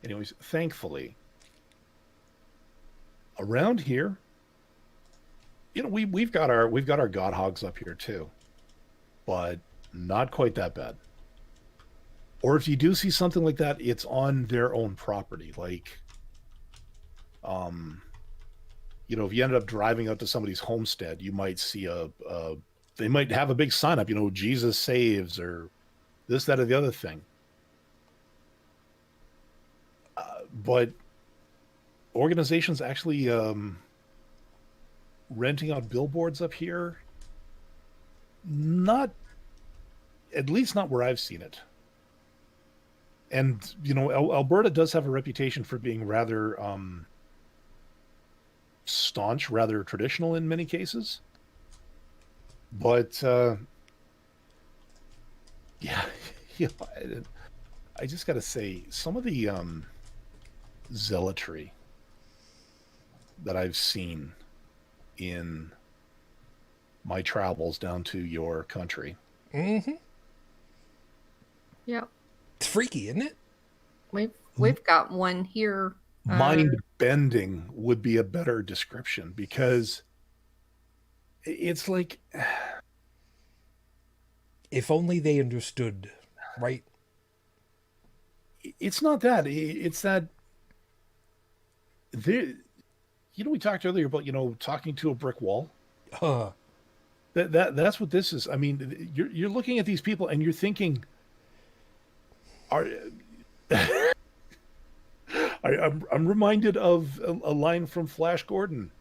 Anyways, thankfully, around here, we've got our god hogs up here too, but not quite that bad. Or if you do see something like that, it's on their own property. Like, if you ended up driving out to somebody's homestead, you might see they might have a big sign up, "Jesus saves," or this, that, or the other thing. But organizations actually renting out billboards up here, not, at least not where I've seen it. And Alberta does have a reputation for being rather staunch, rather traditional in many cases. But yeah, I just got to say, some of the zealotry that I've seen in my travels down to your country. Mm-hmm. Yep. It's freaky, isn't it? We've got one here. Mind bending would be a better description, because it's like, if only they understood, right? It's not that. It's that there. We talked earlier about talking to a brick wall. That's what this is. I mean, you're looking at these people and you're thinking, I'm reminded of a line from Flash Gordon.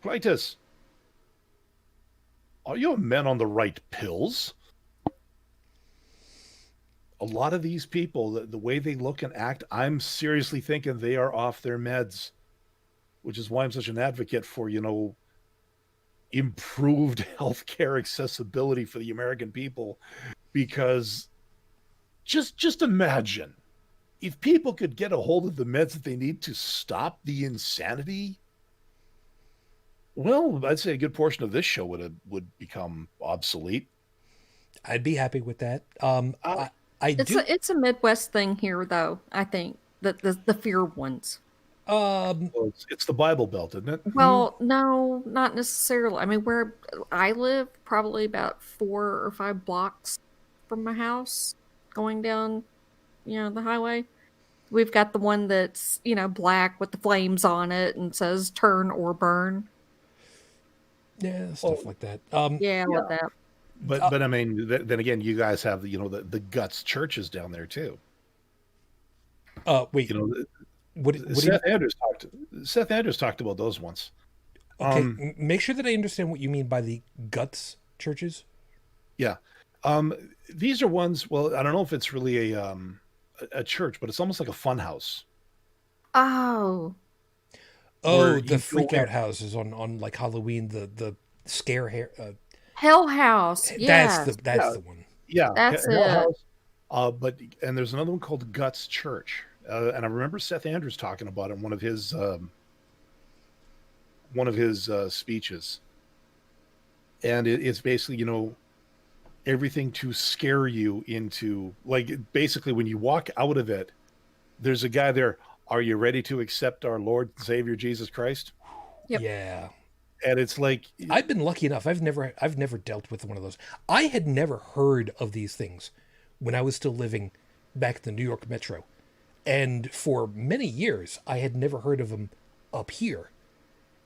Clytus, are you men on the right pills? A lot of these people, the way they look and act, I'm seriously thinking they are off their meds, which is why I'm such an advocate for, improved healthcare accessibility for the American people. Because just imagine if people could get a hold of the meds that they need to stop the insanity. Well, I'd say a good portion of this show would become obsolete. I'd be happy with that. It's a Midwest thing here, though. I think that the fear ones. Well, it's the Bible Belt, isn't it? Well, no, not necessarily. I mean, where I live, probably about 4 or 5 blocks from my house, going down, the highway. We've got the one that's, black with the flames on it and says "turn or burn." Yeah, stuff like that. Yeah, with that. But I mean, then again, you guys have the guts churches down there too. Wait, what Seth Andrews talked about those once. Okay, make sure that I understand what you mean by the guts churches. Yeah, these are ones. Well, I don't know if it's really a church, but it's almost like a fun house. Oh, the freak out houses on like Halloween, the scare hair. Hell House. Yeah, that's the one. Yeah, that's Hell it. House. And there's another one called Guts Church, and I remember Seth Andrews talking about it in one of his speeches. and it's basically, everything to scare you into, like, basically when you walk out of it, there's a guy there. Are you ready to accept our Lord and Savior Jesus Christ? Yep. Yeah. And it's like, I've been lucky enough. I've never dealt with one of those. I had never heard of these things when I was still living back in the New York Metro. And for many years, I had never heard of them up here.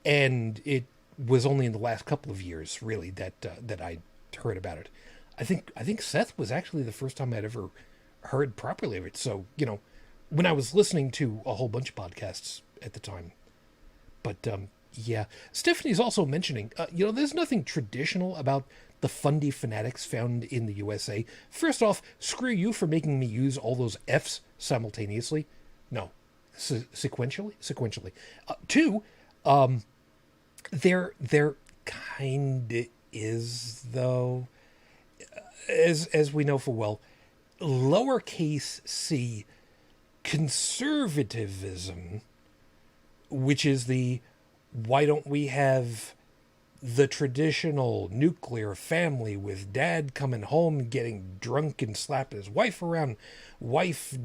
And it was only in the last couple of years, really, that I heard about it. I think Seth was actually the first time I'd ever heard properly of it. So, when I was listening to a whole bunch of podcasts at the time. But, yeah. Stephanie's also mentioning, there's nothing traditional about the fundy fanatics found in the USA. First off, screw you for making me use all those F's simultaneously. No, sequentially. Two, there kind is, though, as we know full well, lowercase c conservatism, which is the why don't we have the traditional nuclear family with dad coming home getting drunk and slapping his wife around, wife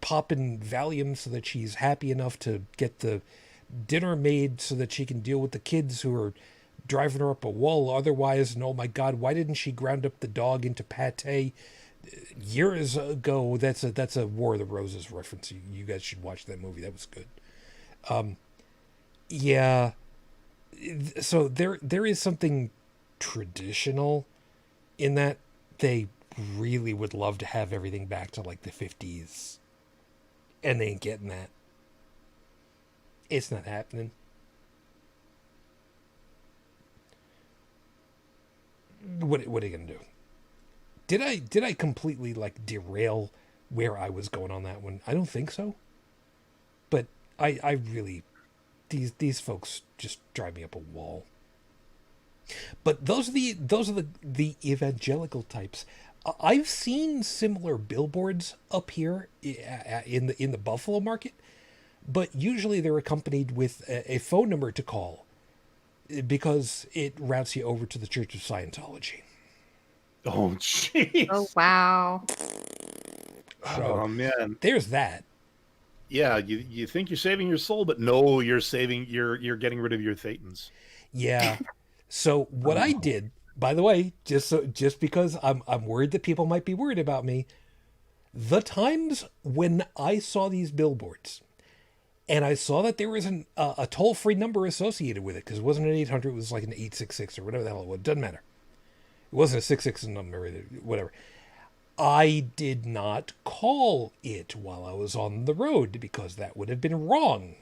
popping Valium so that she's happy enough to get the dinner made so that she can deal with the kids who are driving her up a wall otherwise, and oh my god, why didn't she ground up the dog into pate years ago? That's a War of the Roses reference. You guys should watch that movie. That was good. Yeah, so there is something traditional in that. They really would love to have everything back to like the 50s, and they ain't getting that. It's not happening. What are you gonna do? Did I completely like derail where I was going on that one? I don't think so. But I really, these folks just drive me up a wall. But those are the evangelical types. I've seen similar billboards up here in the Buffalo market, but usually they're accompanied with a phone number to call because it routes you over to the Church of Scientology. oh, jeez. Oh, wow. Oh, man. There's that. Yeah, you think you're saving your soul, but no, you're getting rid of your thetans. Yeah. So what I did, by the way, just because I'm worried that people might be worried about me, the times when I saw these billboards and I saw that there was a toll-free number associated with it, because it wasn't an 800, it was like an 866 or whatever the hell it was. It doesn't matter. It wasn't a 66 number, whatever. I did not call it while I was on the road because that would have been wrong.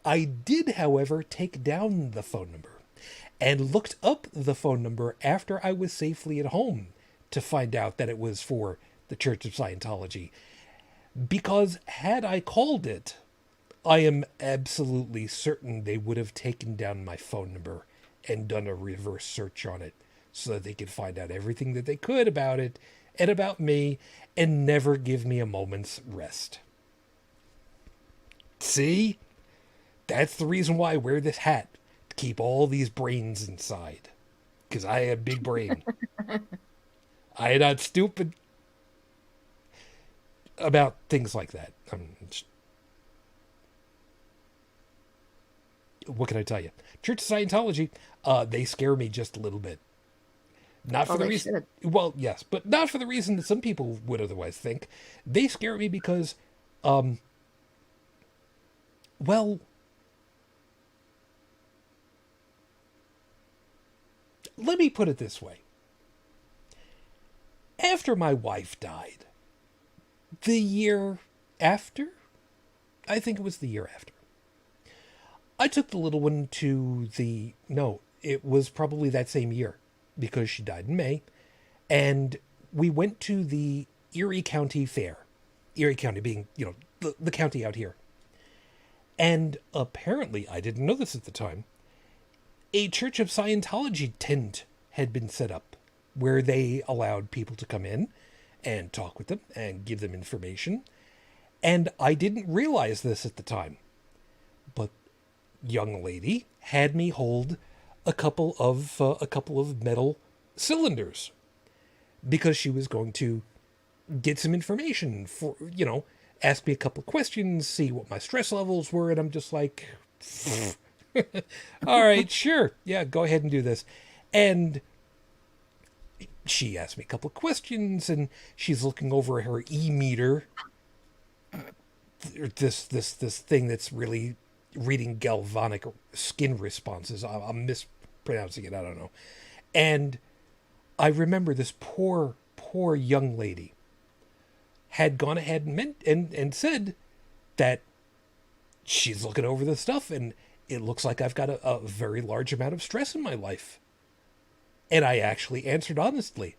I did, however, take down the phone number and looked up the phone number after I was safely at home to find out that it was for the Church of Scientology. Because had I called it, I am absolutely certain they would have taken down my phone number and done a reverse search on it so that they could find out everything that they could about it and about me and never give me a moment's rest. See? That's the reason why I wear this hat, to keep all these brains inside. Because I have a big brain. I am not stupid about things like that. What can I tell you? Church of Scientology, they scare me just a little bit. Not for the reason. Well, yes, but not for the reason that some people would otherwise think. They scare me because, well, let me put it this way. After my wife died, the year after, I think it was the year after, I took the little one to it was probably that same year, because she died in May, and we went to the Erie County Fair. Erie County being, the county out here. And apparently, I didn't know this at the time, a Church of Scientology tent had been set up where they allowed people to come in and talk with them and give them information. And I didn't realize this at the time. But young lady had me hold a couple of metal cylinders because she was going to get some information for, ask me a couple of questions, see what my stress levels were, and I'm just like, all right, sure, yeah, go ahead and do this. And she asked me a couple of questions, and she's looking over her e-meter, this thing that's really reading galvanic skin responses. I'm mispronouncing it, I don't know. And I remember this poor young lady had gone ahead and said that she's looking over this stuff, and it looks like I've got a very large amount of stress in my life. And I actually answered honestly,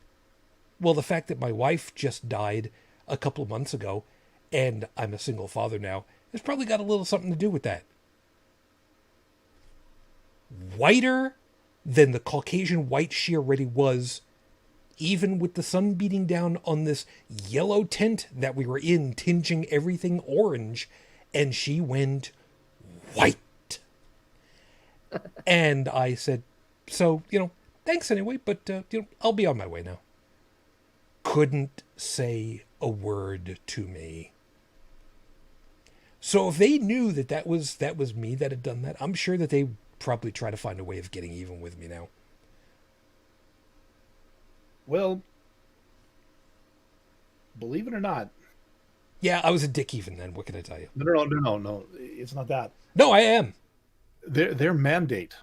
well, the fact that my wife just died a couple of months ago and I'm a single father now has probably got a little something to do with that. Whiter than the Caucasian white she already was, even with the sun beating down on this yellow tint that we were in, tinging everything orange, and she went white. And I said, so, thanks anyway, but, I'll be on my way now. Couldn't say a word to me. So if they knew that was me that had done that, I'm sure that they probably try to find a way of getting even with me now. Well, believe it or not. Yeah, I was a dick even then. What can I tell you? No. It's not that. No, I am. Their mandate.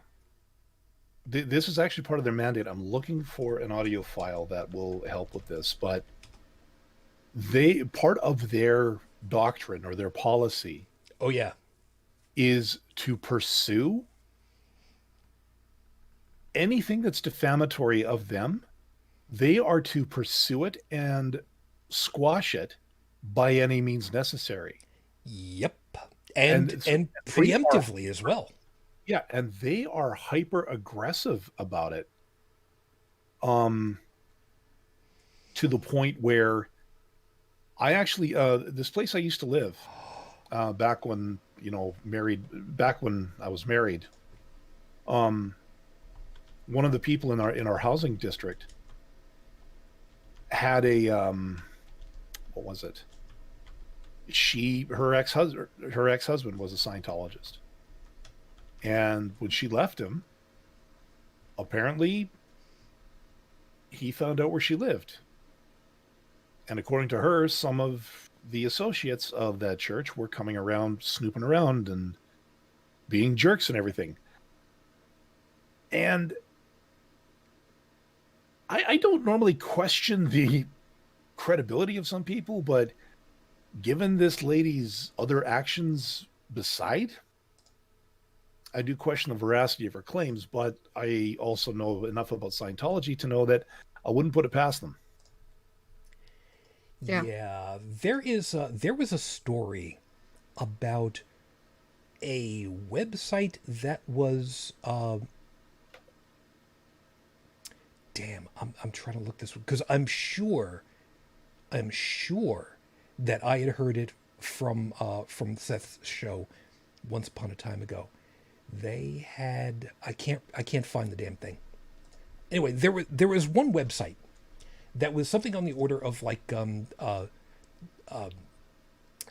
This is actually part of their mandate. I'm looking for an audio file that will help with this, but part of their doctrine or their policy. Oh yeah. Is to pursue anything that's defamatory of them. They are to pursue it and squash it by any means necessary. Yep. And preemptively as well. Yeah, and they are hyper aggressive about it. To the point where I actually this place I used to live back when I was married. One of the people in our housing district had a what was it? Her ex-husband was a Scientologist. And when she left him, apparently he found out where she lived. And according to her, some of the associates of that church were coming around, snooping around and being jerks and everything. And I don't normally question the credibility of some people, but given this lady's other actions beside, I do question the veracity of her claims, but I also know enough about Scientology to know that I wouldn't put it past them. Yeah, there was a story about a website that was I'm trying to look this one because I'm sure that I had heard it from Seth's show once upon a time ago. They had I can't find the damn thing. Anyway, there was one website that was something on the order of like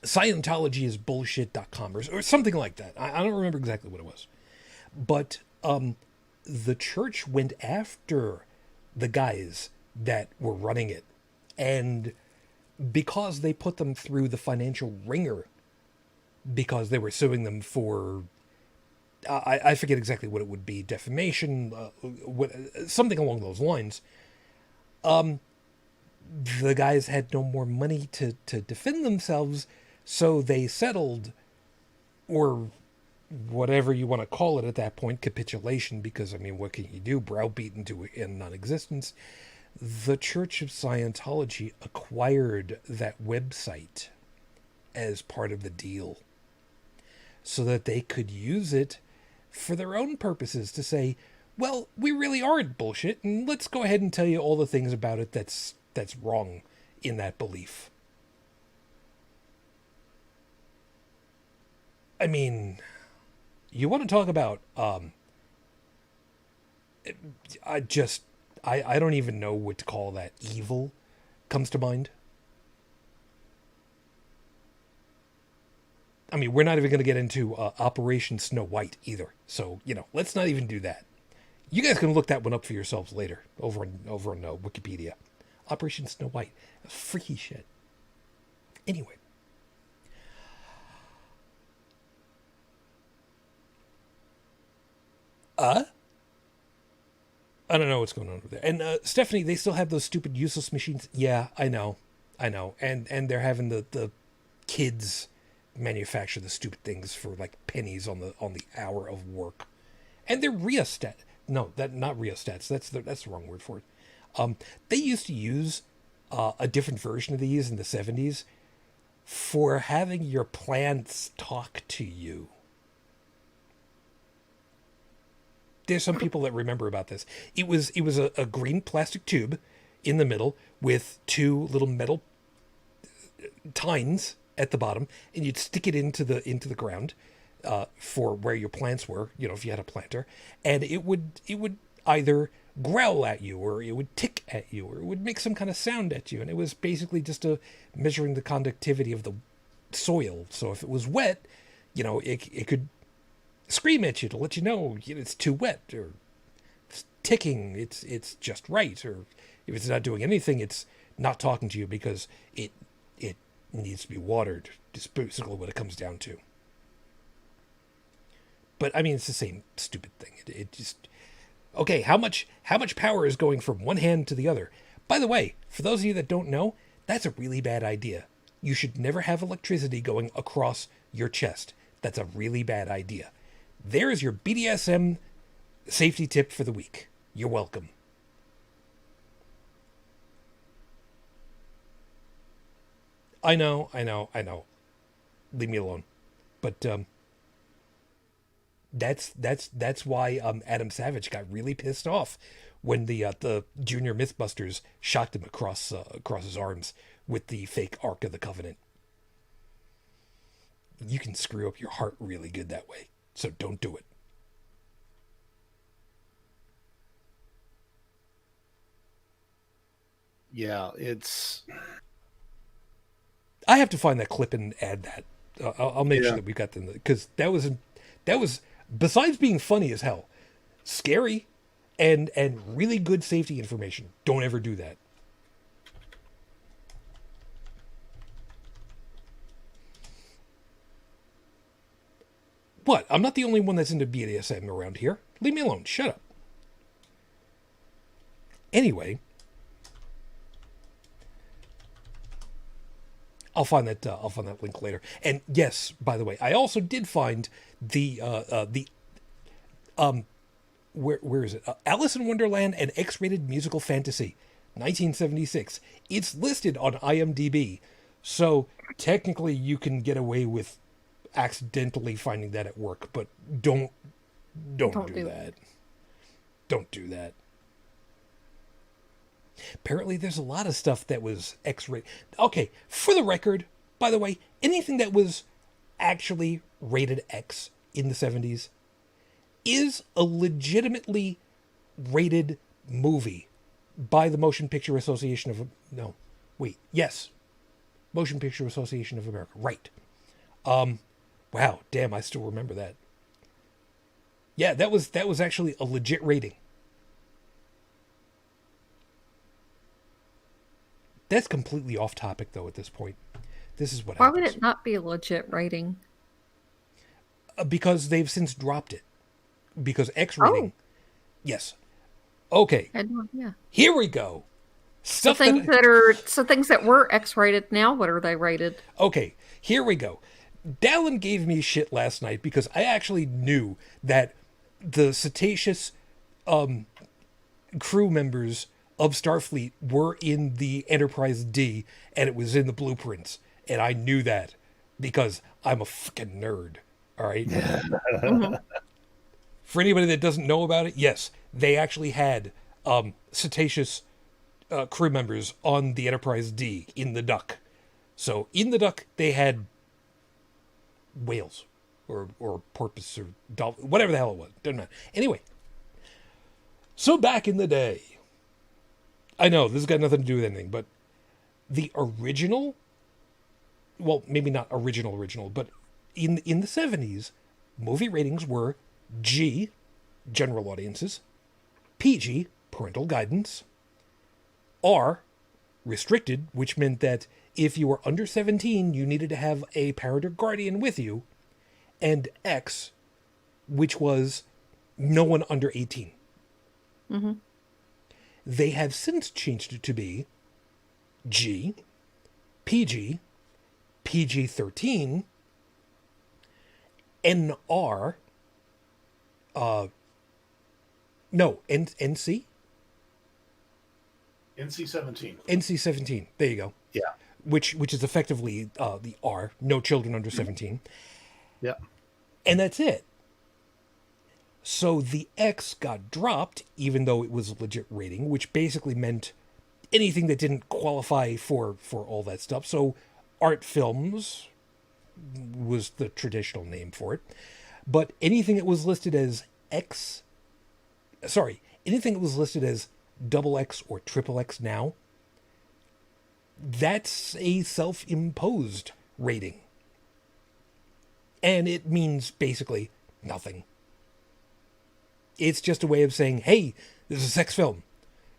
Scientology is bullshit.com or something like that. I don't remember exactly what it was. But the church went after the guys that were running it. And because they put them through the financial ringer, because they were suing them for, I forget exactly what it would be, defamation, something along those lines. The guys had no more money to defend themselves, so they settled, or whatever you want to call it at that point, capitulation, because, I mean, what can you do? Browbeaten in non-existence. The Church of Scientology acquired that website as part of the deal so that they could use it for their own purposes to say, well, we really aren't bullshit, and let's go ahead and tell you all the things about it that's wrong in that belief. I mean, you want to talk about I don't even know what to call that. Evil comes to mind. I mean, we're not even going to get into Operation Snow White either. So, let's not even do that. You guys can look that one up for yourselves later over on Wikipedia. Operation Snow White. That's freaky shit. Anyway. I don't know what's going on over there. And Stephanie, they still have those stupid useless machines. Yeah, I know. And they're having the kids manufacture the stupid things for like pennies on the hour of work. And they're rheostat. No, not rheostats. That's the wrong word for it. They used to use a different version of these in the 70s for having your plants talk to you. There's some people that remember about this. It was a green plastic tube in the middle with two little metal tines at the bottom, and you'd stick it into the ground for where your plants were. If you had a planter, and it would either growl at you, or it would tick at you, or it would make some kind of sound at you, and it was basically just measuring the conductivity of the soil. So if it was wet, it could scream at you to let you know it's too wet, or it's ticking, it's just right, or if it's not doing anything, it's not talking to you because it needs to be watered. It's basically what it comes down to. But I mean, it's the same stupid thing. It just, okay, how much power is going from one hand to the other? By the way, for those of you that don't know, that's a really bad idea. You should never have electricity going across your chest. That's a really bad idea. There's your BDSM safety tip for the week. You're welcome. I know. Leave me alone. But that's why Adam Savage got really pissed off when the Junior Mythbusters shocked him across his arms with the fake Ark of the Covenant. You can screw up your heart really good that way. So don't do it. Yeah, it's... I have to find that clip and add that. I'll make sure that we've got them, because that was besides being funny as hell, scary, and really good safety information. Don't ever do that. What? I'm not the only one that's into BDSM around here. Leave me alone. Shut up. Anyway, I'll find that link later. And yes, by the way, I also did find where is it? Alice in Wonderland, an X-rated musical fantasy, 1976. It's listed on IMDb, so technically you can get away with accidentally finding that at work, but don't do that. Don't do that. Apparently there's a lot of stuff that was X-rated. Okay, for the record, by the way, anything that was actually rated X in the 70s is a legitimately rated movie by the Motion Picture Association of... No, wait, yes. Motion Picture Association of America, right. Wow, damn, I still remember that. Yeah, that was actually a legit rating. That's completely off topic, though, at this point. This is what Why happens. would it not be a legit rating? Because they've since dropped it. Because X rating... Oh. Yes. Okay. Yeah. Here we go. So things that were X-rated, now what are they rated? Okay, here we go. Dallin gave me shit last night because I actually knew that the cetaceous crew members of Starfleet were in the Enterprise D, and it was in the blueprints. And I knew that because I'm a fucking nerd. All right? Mm-hmm. For anybody that doesn't know about it, yes, they actually had cetaceous crew members on the Enterprise D in the Duck. So in the Duck, they had whales or porpoise or dolphin, whatever the hell it was. Doesn't matter. Anyway, So back in the day, I know this has got nothing to do with anything, but the original, well, maybe not original, but in the 70s, movie ratings were G, general audiences, PG, parental guidance, R, restricted, which meant that if you were under 17, you needed to have a parent or guardian with you, and X, which was no one under 18. Mm-hmm. They have since changed it to be G, PG, PG-13, NR, NC? NC-17. NC-17. There you go. Yeah. Which is effectively the R, no children under 17. Yeah. And that's it. So the X got dropped, even though it was a legit rating, which basically meant anything that didn't qualify for all that stuff. So art films was the traditional name for it. But anything that was listed as anything that was listed as XX or XXX now, that's a self-imposed rating. And it means basically nothing. It's just a way of saying, hey, this is a sex film.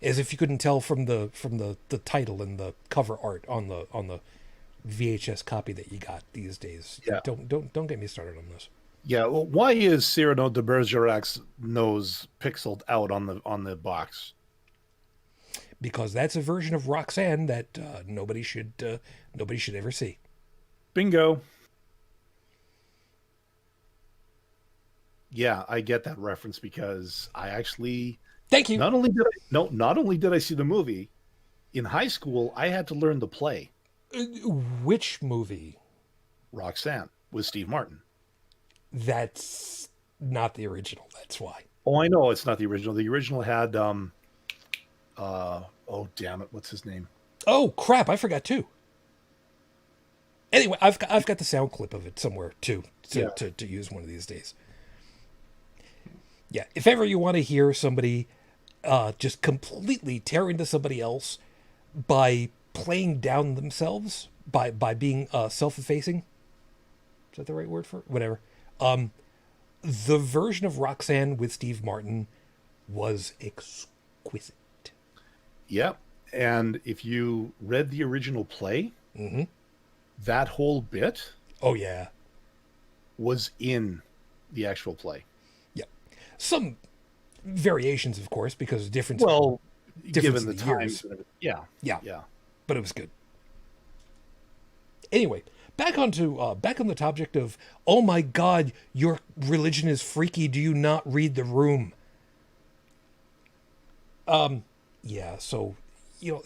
As if you couldn't tell from the title and the cover art on the VHS copy that you got these days. Yeah. Don't get me started on this. Yeah. Well, why is Cyrano de Bergerac's nose pixeled out on the box? Because that's a version of Roxanne that nobody should ever see. Bingo. Yeah, I get that reference because I actually Thank you. not only did I see the movie in high school, I had to learn the play Which movie? Roxanne with Steve Martin. That's not the original. That's why. Oh, I know it's not the original. The original had oh damn it, what's his name? Oh crap! I forgot too. Anyway, I've got the sound clip of it somewhere too to use one of these days. Yeah, if ever you want to hear somebody just completely tear into somebody else by playing down themselves, by being self-effacing, is that the right word for it? Whatever. The version of Roxanne with Steve Martin was exquisite. Yep. And if you read the original play, Mm-hmm. that whole bit Oh yeah. was in the actual play. Some variations, of course, because difference. Well, difference given the in the times. years. And everything. Yeah. Yeah. Yeah. But it was good. Anyway, back on the topic of, oh my God, your religion is freaky. Do you not read the room? Yeah. So,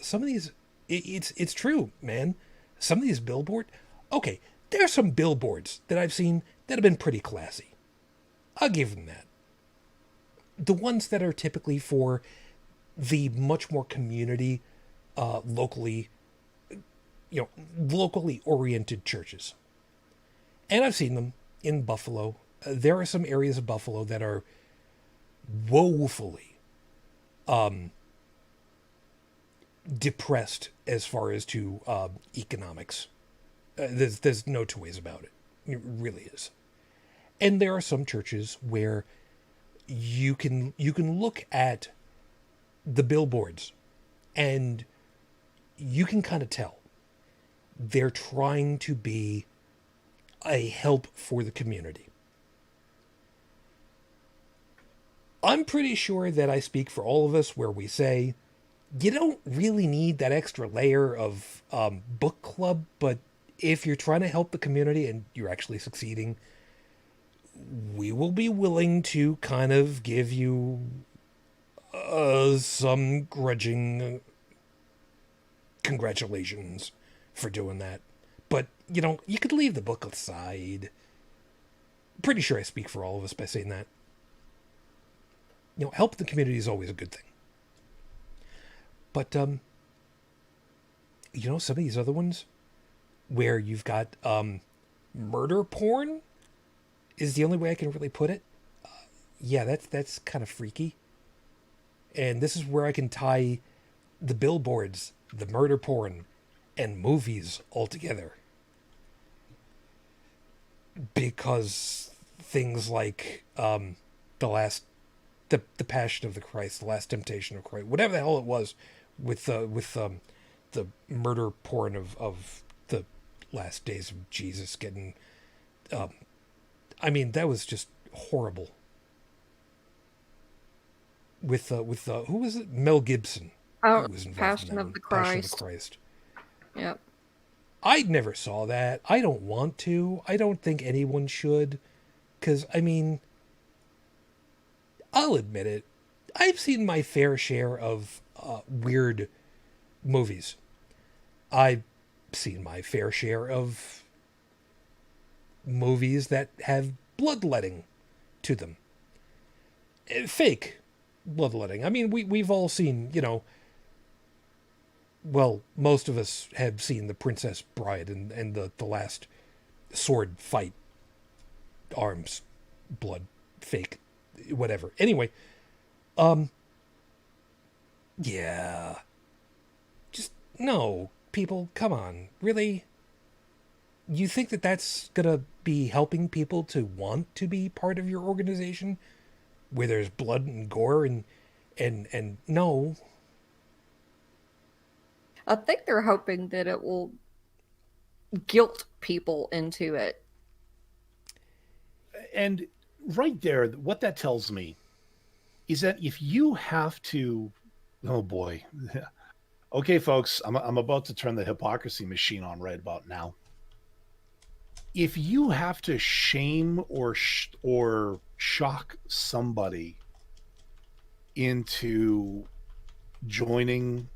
some of these, it's true, man. Some of these billboard, okay, there's some billboards that I've seen that have been pretty classy. I'll give them that. The ones that are typically for the much more community, locally oriented churches. And I've seen them in Buffalo. There are some areas of Buffalo that are woefully depressed as far as to economics. There's no two ways about it. It really is. And there are some churches where you can look at the billboards and you can kind of tell they're trying to be a help for the community. I'm pretty sure that I speak for all of us where we say you don't really need that extra layer of book club, but if you're trying to help the community and you're actually succeeding, we will be willing to kind of give you some grudging congratulations for doing that. But, you could leave the book aside. Pretty sure I speak for all of us by saying that. Help the community is always a good thing. But, some of these other ones where you've got murder porn is the only way I can really put it. Yeah, that's kind of freaky. And this is where I can tie the billboards, the murder porn, and movies all together. Because things like the Passion of the Christ, the Last Temptation of Christ, whatever the hell it was, with the murder porn of the last days of Jesus getting, I mean, that was just horrible. With who was it? Mel Gibson. Oh, Was involved Passion in that of one. the Passion of the Christ. Christ. Yep. I never saw that. I don't want to. I don't think anyone should. Because, I mean, I'll admit it. I've seen my fair share of weird movies. I've seen my fair share of movies that have bloodletting to them. Fake bloodletting. I mean, we've all seen, well, most of us have seen The Princess Bride and the last sword fight. Arms, blood, fake, whatever. Anyway, yeah. Just, no, people, come on. Really? You think that that's gonna be helping people to want to be part of your organization? Where there's blood and gore and no. I think they're hoping that it will guilt people into it. And right there, what that tells me is that if you have to, oh boy, okay, folks, I'm about to turn the hypocrisy machine on right about now. If you have to shame or shock somebody into joining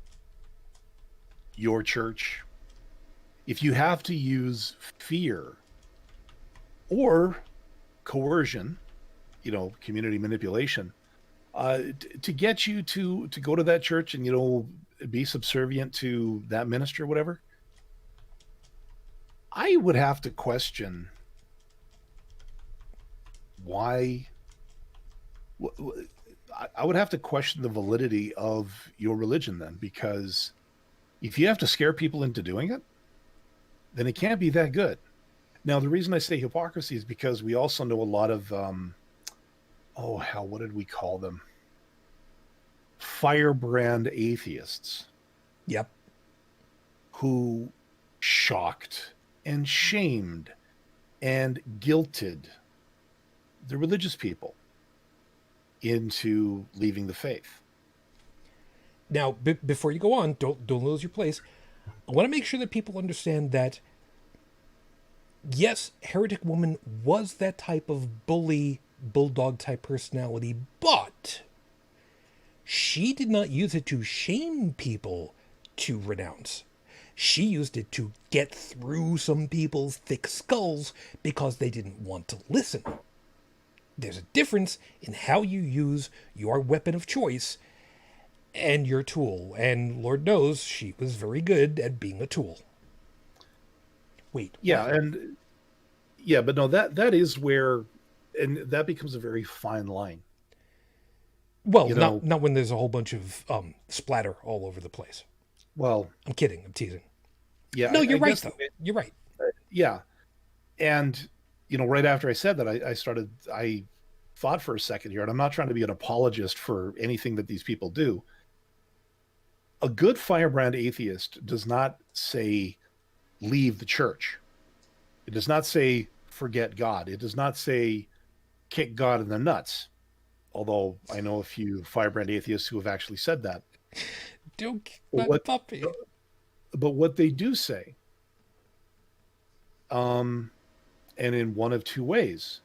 your church, if you have to use fear or coercion, community manipulation, to get you to go to that church and be subservient to that minister or whatever, I would have to question why. I would have to question the validity of your religion then, because if you have to scare people into doing it, then it can't be that good. Now, the reason I say hypocrisy is because we also know a lot of, what did we call them? Firebrand atheists. Yep. Who shocked and shamed and guilted the religious people into leaving the faith. Now, before you go on, don't lose your place. I want to make sure that people understand that, yes, Heretic Woman was that type of bulldog type personality, but she did not use it to shame people to renounce. She used it to get through some people's thick skulls because they didn't want to listen. There's a difference in how you use your weapon of choice and your tool. And Lord knows she was very good at being a tool. Wait. Yeah, but no, that is where, and that becomes a very fine line. Well, not when there's a whole bunch of splatter all over the place. Well, I'm kidding. I'm teasing. Yeah. No, you're right, though. You're right. Yeah. And, right after I said that, I thought for a second here, and I'm not trying to be an apologist for anything that these people do. A good firebrand atheist does not say, leave the church. It does not say, forget God. It does not say, kick God in the nuts. Although I know a few firebrand atheists who have actually said that. Don't kick that puppy. But what they do say, and in one of two ways,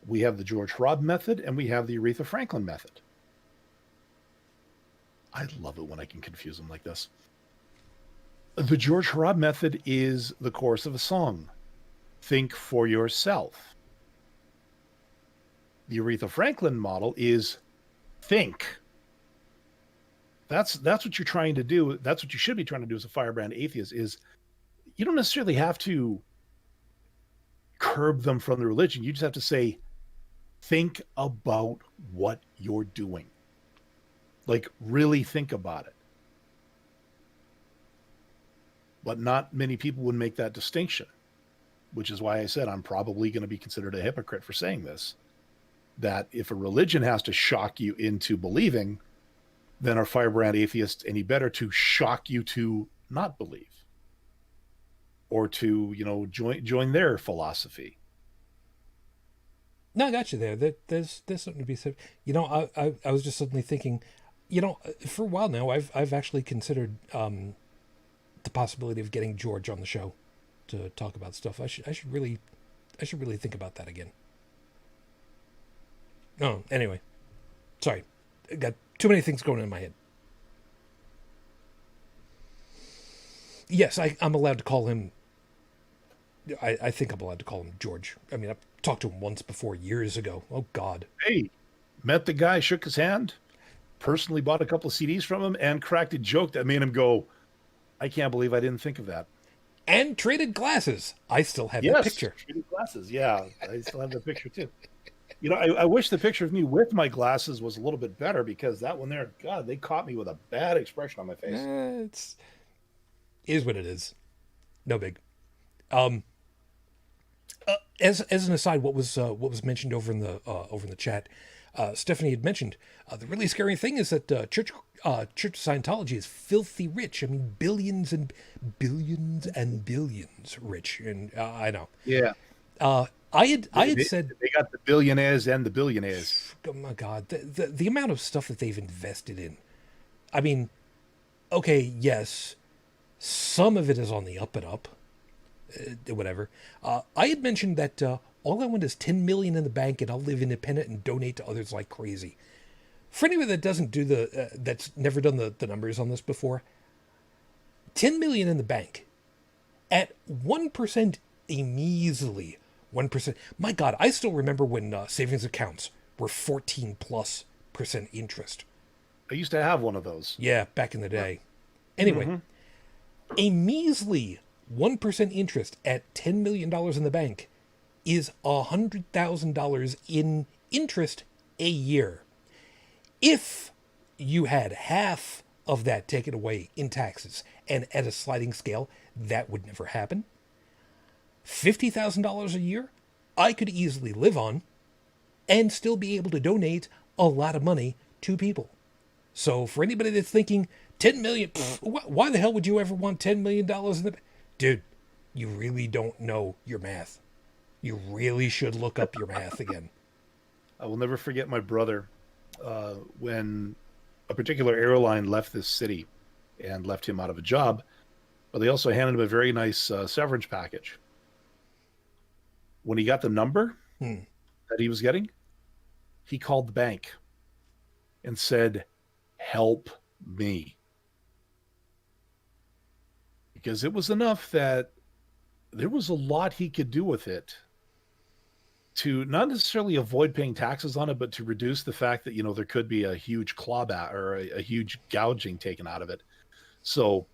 we have the George Robb method and we have the Aretha Franklin method. I love it when I can confuse them like this. The George Robb method is the chorus of a song. Think for yourself. The Aretha Franklin model is think. That's what you're trying to do. That's what you should be trying to do as a firebrand atheist, is you don't necessarily have to curb them from the religion. You just have to say, think about what you're doing. Like, really think about it. But not many people would make that distinction, which is why I said I'm probably going to be considered a hypocrite for saying this. That if a religion has to shock you into believing, then are firebrand atheists any better to shock you to not believe? Or to, join their philosophy? No, I got you there. There's something to be said. I was just suddenly thinking, for a while now, I've actually considered the possibility of getting George on the show to talk about stuff. I should really think about that again. Oh, anyway, sorry, I got too many things going in my head. Yes, I'm allowed to call him. I think I'm allowed to call him George. I mean, I've talked to him once before, years ago. Oh, God. Hey, met the guy, shook his hand, personally bought a couple of CDs from him, and cracked a joke that made him go, I can't believe I didn't think of that. And traded glasses. I still have that picture. Traded glasses. Yeah, I still have the picture, too. I wish the picture of me with my glasses was a little bit better, because that one there, God, they caught me with a bad expression on my face. It is what it is. No big. As an aside, what was mentioned over in the chat, Stephanie had mentioned the really scary thing is that Church of Scientology is filthy rich. I mean, billions and billions and billions rich, and I know. Yeah. I had said they got the billionaires and the billionaires. Oh my God, the amount of stuff that they've invested in. I mean, okay, yes, some of it is on the up and up. Whatever. I had mentioned that all I want is $10 million in the bank, and I'll live independent and donate to others like crazy. For anyone that doesn't do that's never done the numbers on this before, $10 million in the bank at 1%, a measly 1%. My God, I still remember when savings accounts were 14+% interest. I used to have one of those. Yeah, back in the day. Anyway, a measly 1% interest at $10 million in the bank is $100,000 in interest a year. If you had half of that taken away in taxes, and at a sliding scale, that would never happen, $50,000 a year, I could easily live on and still be able to donate a lot of money to people. So for anybody that's thinking, 10 million, why the hell would you ever want $10 million in the... Dude, you really don't know your math. You really should look up your math again. I will never forget my brother when a particular airline left this city and left him out of a job, but they also handed him a very nice severance package. When he got the number that he was getting, he called the bank and said, "Help me." Because it was enough that there was a lot he could do with it to not necessarily avoid paying taxes on it, but to reduce the fact that, there could be a huge clawback or a huge gouging taken out of it. So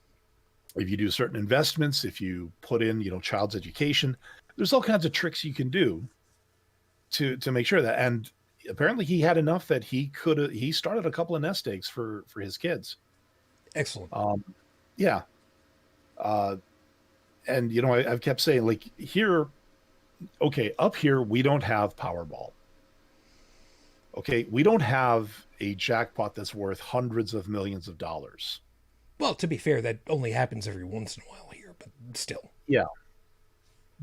if you do certain investments, if you put in, child's education, there's all kinds of tricks you can do to make sure that. And apparently he had enough that he started a couple of nest eggs for his kids. Excellent. Yeah. And I've kept saying, like, here, okay, up here we don't have Powerball. Okay, we don't have a jackpot that's worth hundreds of millions of dollars. Well, to be fair, that only happens every once in a while here, but still. Yeah.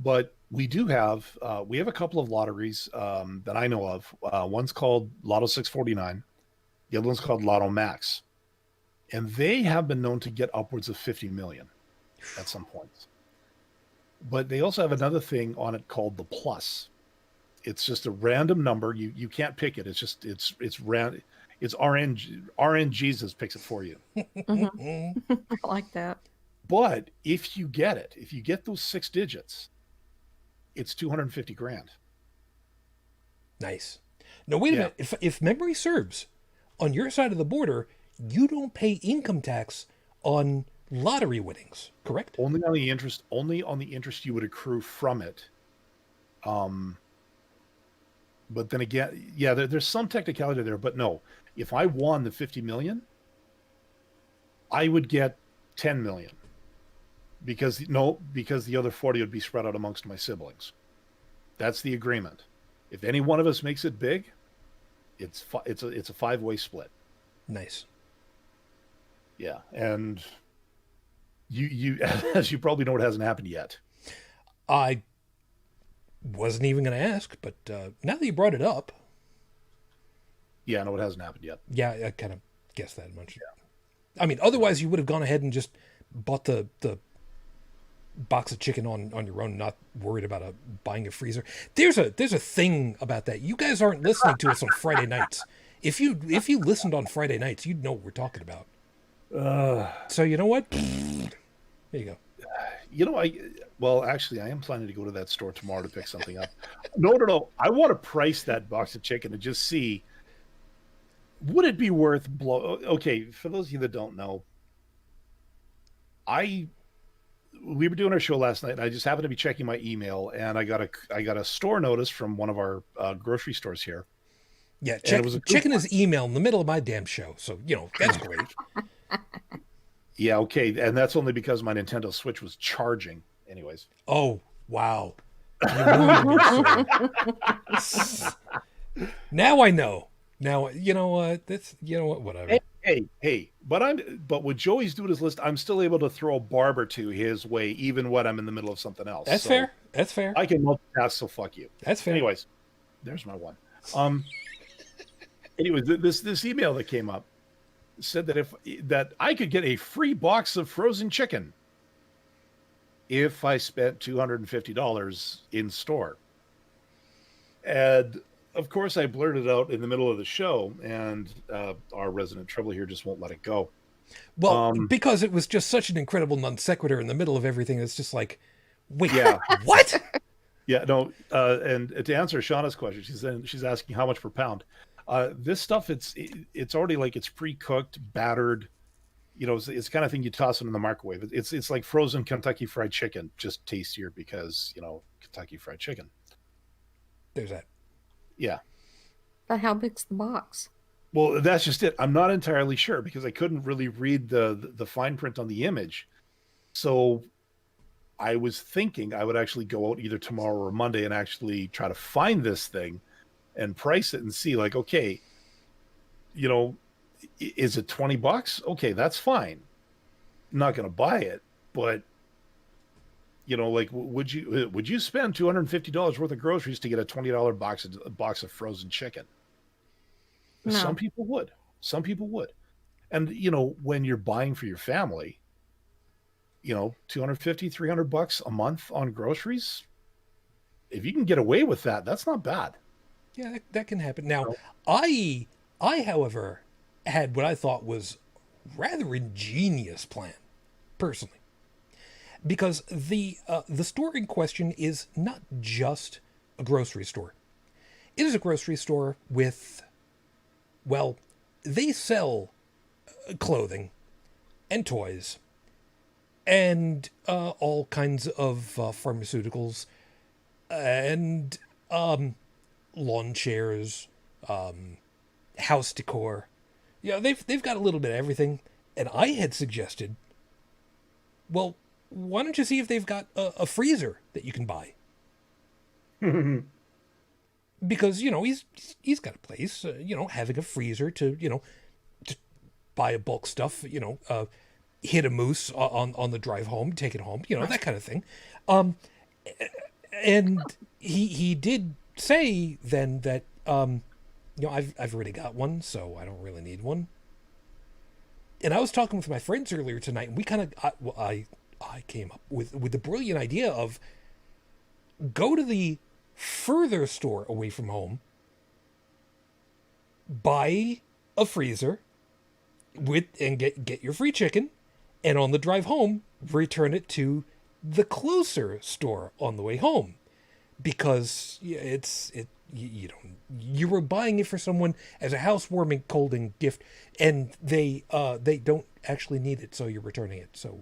But we do have a couple of lotteries that I know of. One's called Lotto 649. The other one's called Lotto Max. And they have been known to get upwards of 50 million at some points. But they also have another thing on it called the Plus. It's just a random number. You can't pick it. It's just it's random. It's RN Jesus picks it for you. I like that. But if you get those 6 digits, it's 250 grand. Nice. Now wait a minute. If memory serves, on your side of the border, you don't pay income tax on lottery winnings, correct? Only on the interest you would accrue from it. But then again, yeah, there's some technicality there. But no, if I won the 50 million, I would get 10 million because the other 40 would be spread out amongst my siblings. That's the agreement. If any one of us makes it big, it's a 5-way split. Nice. Yeah, and you as you probably know, it hasn't happened yet. I wasn't even going to ask, but now that you brought it up, Yeah, no, it hasn't happened yet. yeah, I kind of guessed that much. Yeah. I mean, otherwise you would have gone ahead and just bought the box of chicken on your own, not worried about buying a freezer. There's a thing about that. You guys aren't listening to us on Friday nights. If you listened on Friday nights, you'd know what we're talking about. So you know what? There you go. You know, actually, I am planning to go to that store tomorrow to pick something up. No. I want to price that box of chicken and just see, would it be worth Okay, for those of you that don't know, we were doing our show last night, and I just happened to be checking my email, and I got a store notice from one of our grocery stores here. Yeah, checking his email in the middle of my damn show. So, that's great. Yeah, okay, and that's only because my Nintendo Switch was charging. Anyways. Oh, wow. You ruined me, sir. Now I know. Now, you know what? Whatever. Hey. But with Joey's doing his list, I'm still able to throw a barb or two his way, even when I'm in the middle of something else. That's fair. That's fair. I can multitask, so fuck you. That's fair. Anyways, there's my one. Anyways, this email that came up said that I could get a free box of frozen chicken if I spent $250 in store. And of course, I blurted out in the middle of the show, and our resident trouble here just won't let it go. Well, because it was just such an incredible non sequitur in the middle of everything. It's just like, wait, yeah, what? Yeah, no. And to answer Shauna's question, she's asking how much per pound. This stuff, it's already like it's pre-cooked, battered. It's the kind of thing you toss it in the microwave. It's like frozen Kentucky Fried Chicken, just tastier because Kentucky Fried Chicken. There's that. Yeah. But how big's the box? Well, that's just it. I'm not entirely sure because I couldn't really read the fine print on the image. So I was thinking I would actually go out either tomorrow or Monday and actually try to find this thing and price it and see, like, okay, is it $20? Okay, that's fine. I'm not going to buy it, but like, would you spend $250 worth of groceries to get a $20 box of frozen chicken? No. Some people would. And when you're buying for your family, $250, $300 a month on groceries, if you can get away with that, that's not bad. Yeah, that can happen. Now, I however had what I thought was rather ingenious plan, personally. Because the store in question is not just a grocery store. It is a grocery store with, well, they sell clothing and toys and all kinds of pharmaceuticals and lawn chairs, house decor. They've got a little bit of everything. And I had suggested, well, why don't you see if they've got a freezer that you can buy? Because, he's got a place, having a freezer to buy a bulk stuff, hit a moose on the drive home, take it home, that kind of thing. And he did say then that, I've already got one, so I don't really need one. And I was talking with my friends earlier tonight, and we kind of, I came up with the brilliant idea of go to the further store away from home, buy a freezer and get your free chicken, and on the drive home, return it to the closer store on the way home, because you were buying it for someone as a housewarming colding gift, and they don't actually need it, so you're returning it. So.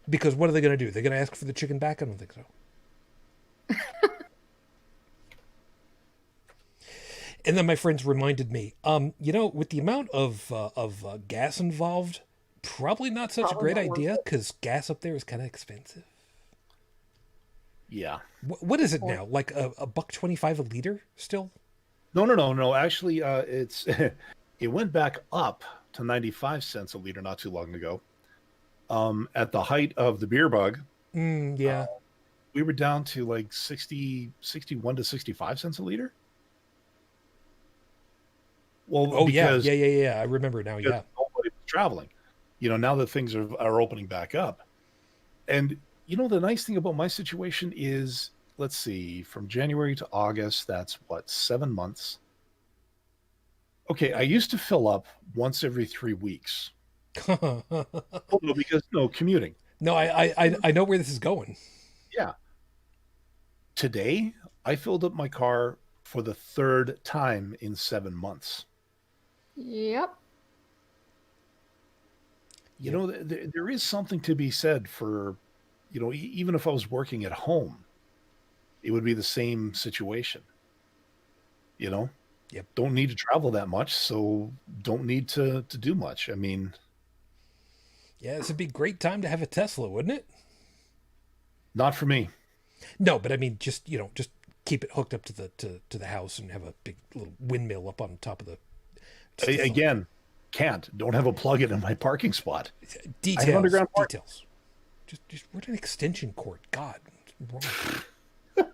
Because what are they going to do? They're going to ask for the chicken back? I don't think so. And then my friends reminded me, with the amount of gas involved, probably not such a Probably great not worth idea it. because gas up there is kind of expensive. Yeah. What is it now? Like a buck 25 a liter still? No. Actually, it's it went back up to 95 cents a liter not too long ago. At the height of the beer bug, Yeah. we were down to like 61 to 65 cents a liter. Well, Oh yeah, because, yeah. I remember now. because Yeah. nobody was traveling. Now that things are opening back up. And the nice thing about my situation is, let's see, from January to August, that's what, 7 months. Okay, I used to fill up once every 3 weeks. No, Oh, no, because commuting. I know where this is going. Yeah. Today, I filled up my car for the third time in 7 months. Yep. Yep. There is something to be said for, even if I was working at home, it would be the same situation. You know, Yep. don't need to travel that much, so don't need to do much. I mean, Yeah, this would be a great time to have a Tesla, wouldn't it? not for me. No, but I mean, just just keep it hooked up to the house and have a big little windmill up on top of the. Again, don't have a plug-in in my parking spot. I have Details. underground park. Details. Just what an extension cord. God, what's wrong?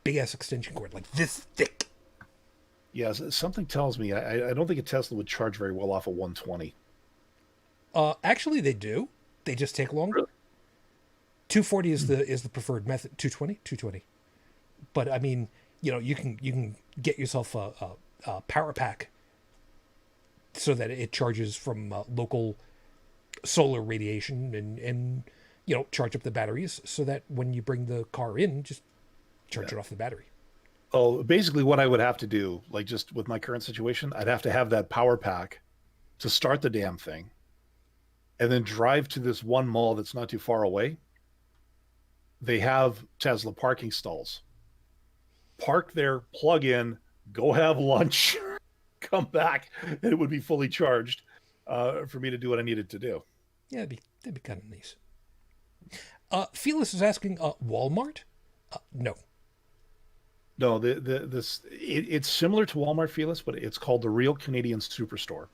Big ass extension cord like this thick. Yes, something tells me I don't think a Tesla would charge very well off of 120. Actually, they do. They just take longer. Really? 240 is the preferred method. 220. But I mean, you can get yourself a power pack so that it charges from local solar radiation and charge up the batteries so that when you bring the car in, just charge it off the battery. Oh, basically what I would have to do, like just with my current situation, I'd have to have that power pack to start the damn thing and then drive to this one mall that's not too far away. They have Tesla parking stalls. Park there, plug in, go have lunch, come back, and it would be fully charged for me to do what I needed to do. Yeah, that'd be kind of nice. Felix is asking, Walmart? No. No, it's similar to Walmart, Felix, but it's called the Real Canadian Superstore.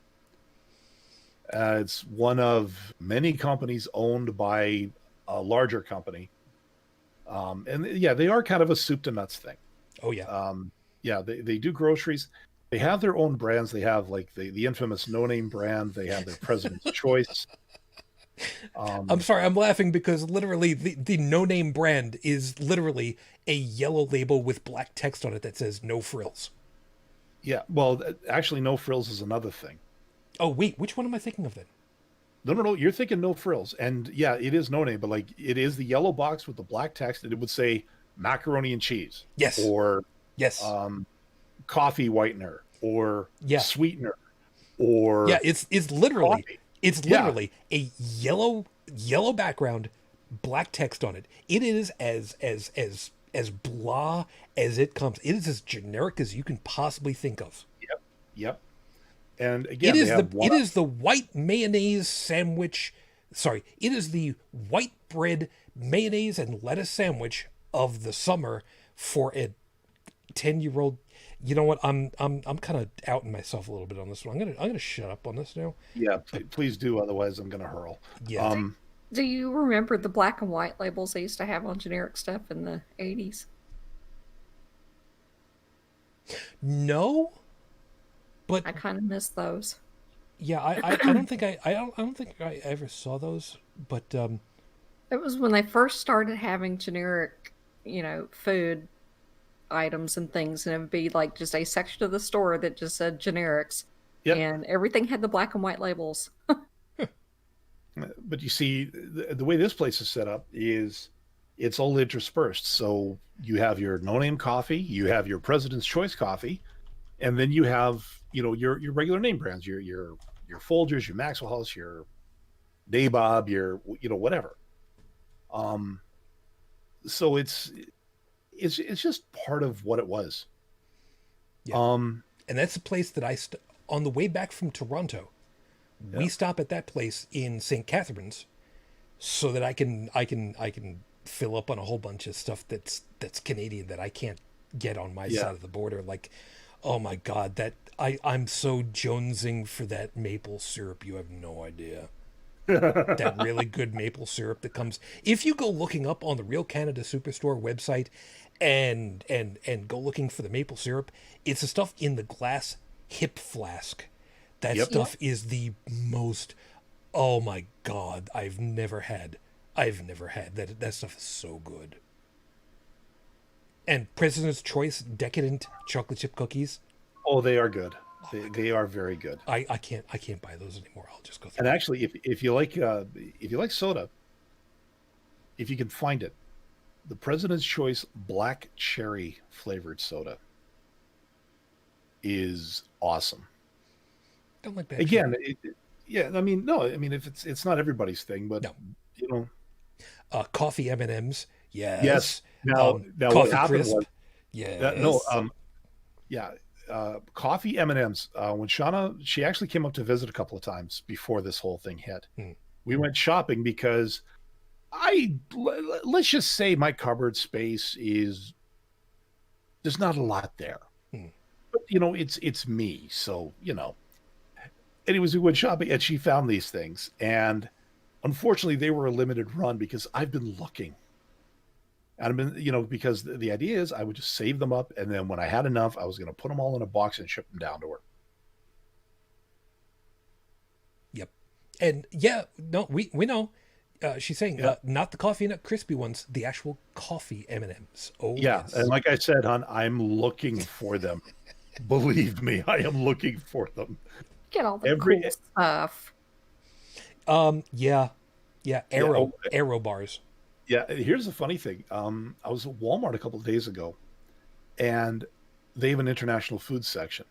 It's one of many companies owned by a larger company. And yeah, they are kind of a soup to nuts thing. Oh yeah. Yeah, they do groceries. They have their own brands. They have like the infamous No Name brand. They have their President's Choice. I'm sorry, I'm laughing because literally the no name brand is literally a yellow label with black text on it that says no frills. Yeah, well, actually, No Frills is another thing. Oh wait, which one am I thinking of then? No. You're thinking No Frills, and yeah, it is No Name, but like it is the yellow box with the black text, and it would say macaroni and cheese, Yes. or Yes. coffee whitener, or Yeah. sweetener, or Yeah, it's literally coffee. it's literally a yellow background, black text on it. It is as blah as it comes. It is as generic as you can possibly think of. Yep. And again, It is the white mayonnaise sandwich. Sorry, it is the white bread mayonnaise and lettuce sandwich of the summer for a 10-year-old. You know what? I'm kind of outing myself a little bit on this one. I'm gonna shut up on this now. Yeah, please do. Otherwise, I'm going to hurl. Yeah. Do you remember the black and white labels they used to have on generic stuff in the 80s? No. But I kind of miss those. yeah, I don't think I don't think I ever saw those. But It was when they first started having generic, food items and things, and it would be like just a section of the store that just said generics. Yep. And everything had the black and white labels. But you see, the way this place is set up is it's all interspersed. So you have your No Name coffee, you have your President's Choice coffee, and then you have your regular name brands, your Folgers, your Maxwell House, your Nabob, your whatever. So it's just part of what it was. Yeah. And that's a place that on the way back from Toronto, we stop at that place in St. Catharines so that I can fill up on a whole bunch of stuff that's Canadian that I can't get on my side of the border. Like, oh my God, I'm so jonesing for that maple syrup. You have no idea. That really good maple syrup that comes if you go looking up on the Real Canada Superstore website and go looking for the maple syrup, it's the stuff in the glass hip flask. That stuff is the most, oh my God, I've never had that stuff is so good. And President's Choice decadent chocolate chip cookies. Oh, they are good. They are very good. I can't buy those anymore. I'll just go through. And actually, if you like soda, if you can find it, the President's Choice black cherry flavored soda is awesome. Don't like that. Again, I mean, no, I mean, if it's not everybody's thing, but you know, coffee M&Ms. Yes. Yes. Now coffee what happened crisp. was, Yes. coffee M&Ms. When Shauna, she actually came up to visit a couple of times before this whole thing hit. We went shopping because let's just say my cupboard space there's not a lot there. But, you know, it's me. So, you know, anyways, we went shopping and she found these things. And unfortunately, they were a limited run because I've been looking. And I've been, you know, because the idea is I would just save them up. And then when I had enough, I was going to put them all in a box and ship them down to her. Yep. And we know. She's saying not the coffee nut crispy ones, the actual coffee M&Ms. Oh, yeah. Yes. And like I said, hon, I'm looking for them. Believe me, I am looking for them. Get all the cool stuff. Aero bars. Yeah, here's the funny thing. I was at Walmart a couple of days ago, and they have an international food section.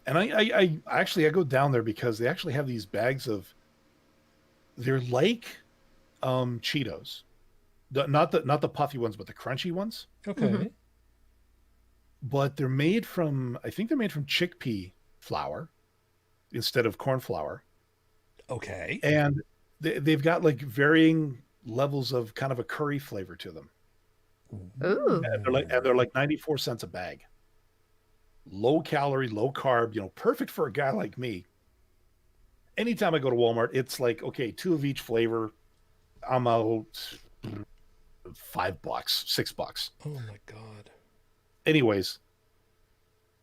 And I actually go down there because they actually have these bags of. They're like Cheetos, not the puffy ones, but the crunchy ones. Okay. But they're made from, I think they're made from chickpea flour instead of corn flour. Okay. And they've got like varying levels of kind of a curry flavor to them. Ooh. And they're like 94 cents a bag. Low calorie, low carb, you know, perfect for a guy like me. Anytime I go to Walmart, it's like, okay, 2 of each flavor. I'm out $5, $6. Oh my God. Anyways,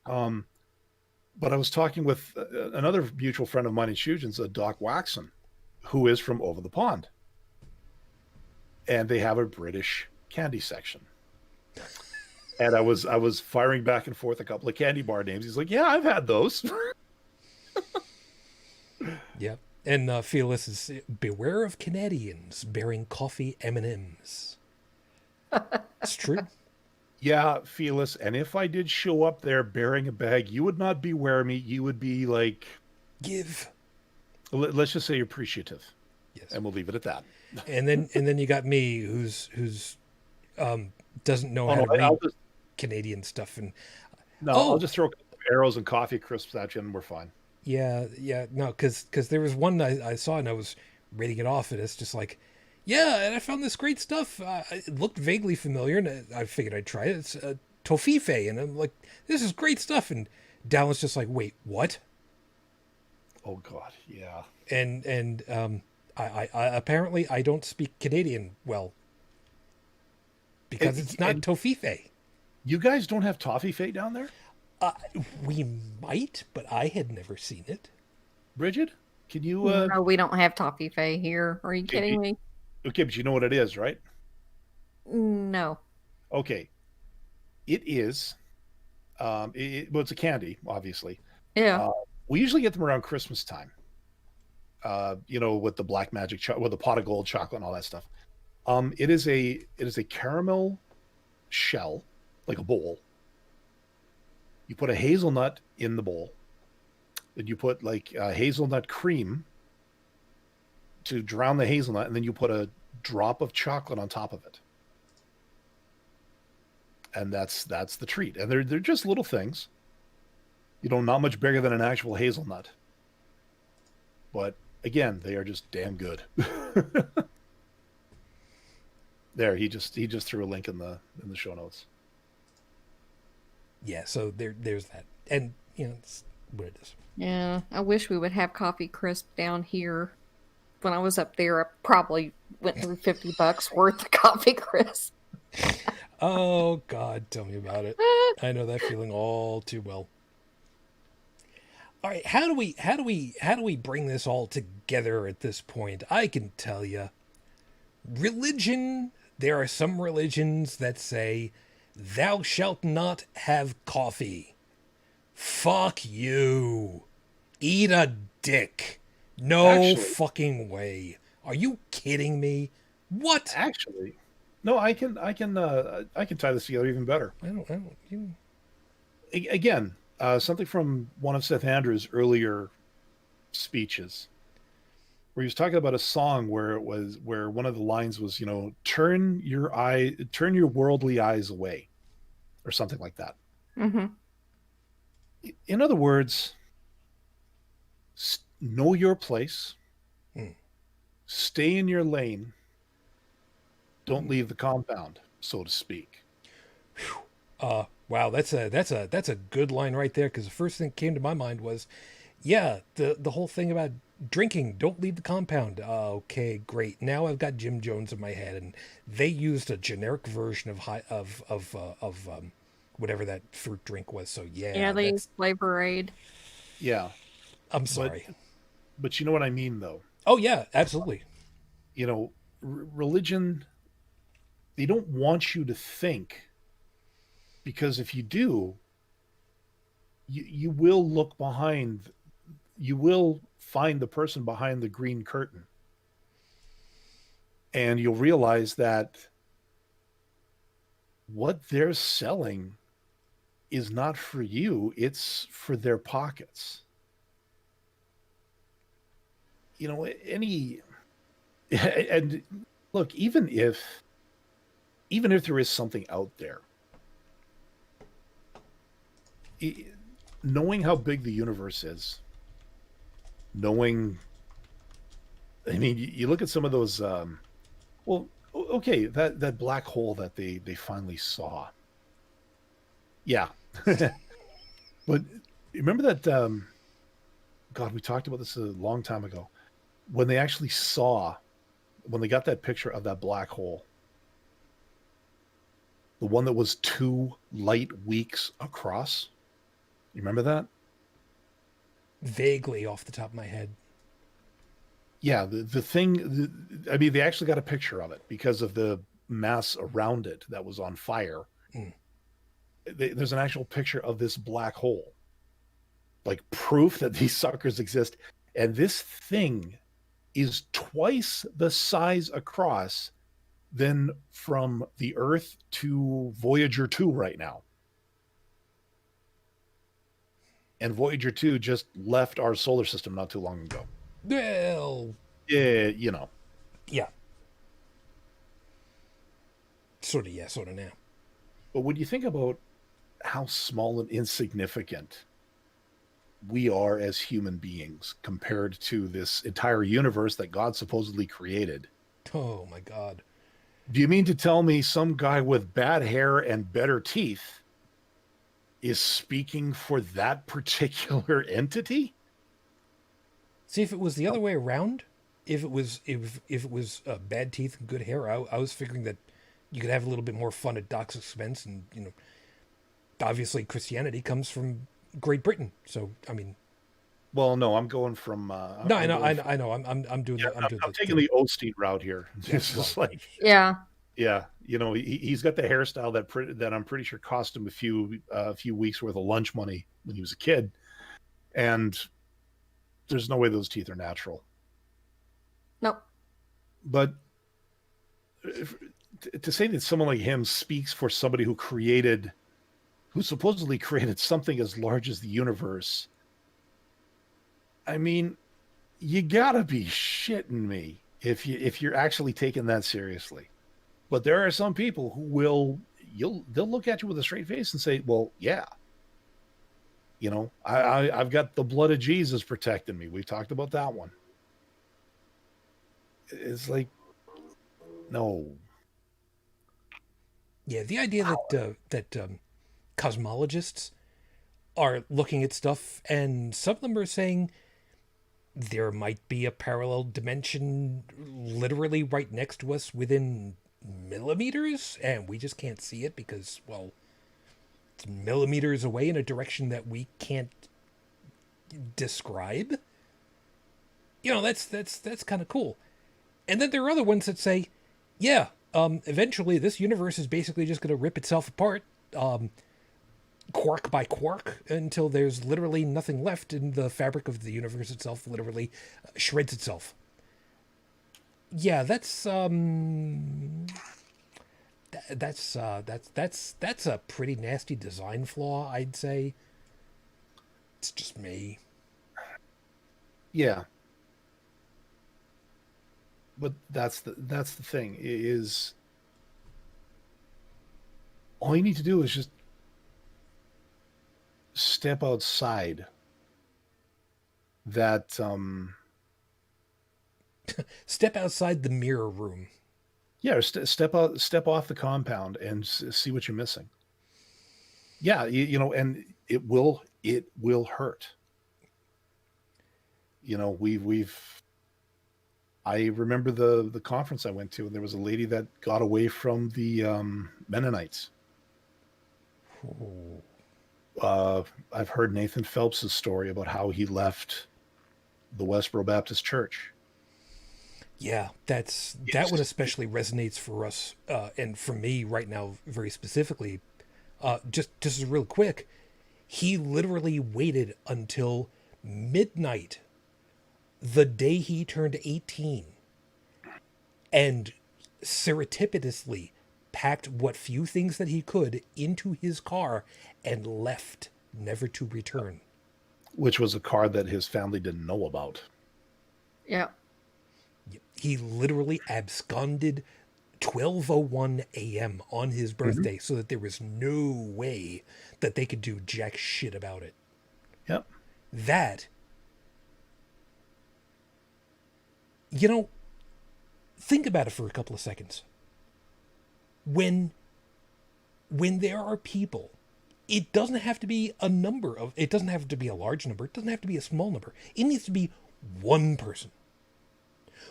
but I was talking with another mutual friend of mine in Shujin's, Doc Waxon, who is from over the pond. And they have a British candy section. And I was firing back and forth a couple of candy bar names. He's like, yeah, I've had those. Yep. And Fearless is beware of Canadians bearing coffee M&Ms. It's true. Yeah, Fearless. And if I did show up there bearing a bag, you would not beware me. You would be like, give. Let's just say appreciative. Yes. And we'll leave it at that. And then you got me, who's doesn't know how to read Canadian stuff. And I'll just throw arrows and coffee crisps at you, and we're fine. Yeah, no, because there was one I saw and I was reading it off, and it's just like, yeah, and I found this great stuff. It looked vaguely familiar, and I figured I'd try it. It's tofife, and I'm like, this is great stuff. And Dallas just like, wait, what? Oh God, yeah. And I apparently I don't speak Canadian well because it's not tofife. You guys don't have toffee down there? We might, but I had never seen it. Bridget, can you? No, we don't have toffee here. Are you kidding me? Okay, but you know what it is, right? No. Okay, it is. Well, it's a candy, obviously. Yeah. We usually get them around Christmas time. You know, with the black magic, with the pot of gold chocolate and all that stuff. It is a caramel shell, like a bowl. You put a hazelnut in the bowl. Then you put like hazelnut cream to drown the hazelnut, and then you put a drop of chocolate on top of it. and that's the treat. And they're just little things, not much bigger than an actual hazelnut. But again, they are just damn good. There, he just threw a link in the show notes. Yeah, so there's that, and it's what it is. Yeah, I wish we would have coffee crisp down here. When I was up there, I probably went through $50 worth of coffee crisp. Oh God, tell me about it. I know that feeling all too well. All right, how do we bring this all together at this point? I can tell you, religion. There are some religions that say, "Thou shalt not have coffee." Fuck you. Eat a dick. No Actually, fucking way. Are you kidding me? What? actually, no, I can tie this together even better. I don't. You. Again, something from one of Seth Andrews' earlier speeches, where he was talking about a song where one of the lines was, turn your worldly eyes away, or something like that. Mm-hmm. In other words, know your place, stay in your lane, don't leave the compound, so to speak. Wow, that's a good line right there, because the first thing that came to my mind was, yeah, the whole thing about drinking, don't leave the compound. Okay, great. Now I've got Jim Jones in my head, and they used a generic version of whatever that fruit drink was. So Yeah, they use Flavor Aid. Yeah. I'm sorry. But you know what I mean, though. Oh yeah, absolutely. Religion, they don't want you to think, because if you do, you will look behind, you will find the person behind the green curtain, and you'll realize that what they're selling is not for you, it's for their pockets. And look, even if there is something out there, knowing how big the universe is, you look at some of those, okay, that black hole that they finally saw. Yeah. But remember that, God, we talked about this a long time ago, when they got that picture of that black hole, the one that was 2 light weeks across. You remember that? Vaguely off the top of my head. Yeah, the thing, they actually got a picture of it because of the mass around it that was on fire. There's an actual picture of this black hole, like proof that these suckers exist. And this thing is twice the size across than from the Earth to Voyager 2 right now. And Voyager 2 just left our solar system not too long ago. Well, Yeah. Yeah. Sort of, yeah, sort of now. But when you think about how small and insignificant we are as human beings compared to this entire universe that God supposedly created. Oh my God. Do you mean to tell me some guy with bad hair and better teeth is speaking for that particular entity? See, if it was the other way around, if it was bad teeth and good hair, I was figuring that you could have a little bit more fun at Doc's expense, and obviously Christianity comes from Great Britain, so well, no, I'm going from. No, I know. I'm doing. Yeah, I'm taking the Osteen route here. It's just like, Yeah. yeah, he's got the hairstyle that I'm pretty sure cost him a few weeks worth of lunch money when he was a kid, and there's no way those teeth are natural. Nope. But to say that someone like him speaks for somebody who supposedly created something as large as the universe, you gotta be shitting me if you're actually taking that seriously. But there are some people who will they'll look at you with a straight face and say, well, yeah, I've got the blood of Jesus protecting me. We've talked about that one. It's like, no. Yeah, the idea that cosmologists are looking at stuff, and some of them are saying there might be a parallel dimension literally right next to us within millimeters, and we just can't see it because, well, it's millimeters away in a direction that we can't describe. That's kind of cool. And then there are other ones that say, yeah, eventually this universe is basically just going to rip itself apart, quark by quark, until there's literally nothing left, and the fabric of the universe itself literally shreds itself. Yeah, that's a pretty nasty design flaw, I'd say. It's just me. Yeah. But that's the thing is, all you need to do is just step outside that Step outside the mirror room. Yeah, or step off the compound and see what you're missing. Yeah, and it will hurt. I remember the conference I went to, and there was a lady that got away from the Mennonites. I've heard Nathan Phelps' story about how he left the Westboro Baptist Church. Yeah, that one especially resonates for us, and for me right now, very specifically. Just as real quick, he literally waited until midnight the day he turned 18 and surreptitiously packed what few things that he could into his car and left, never to return. Which was a car that his family didn't know about. Yeah. He literally absconded 12:01 a.m. on his birthday, so that there was no way that they could do jack shit about it. Yep. That, think about it for a couple of seconds. When there are people, it doesn't have to be it doesn't have to be a large number, it doesn't have to be a small number. It needs to be one person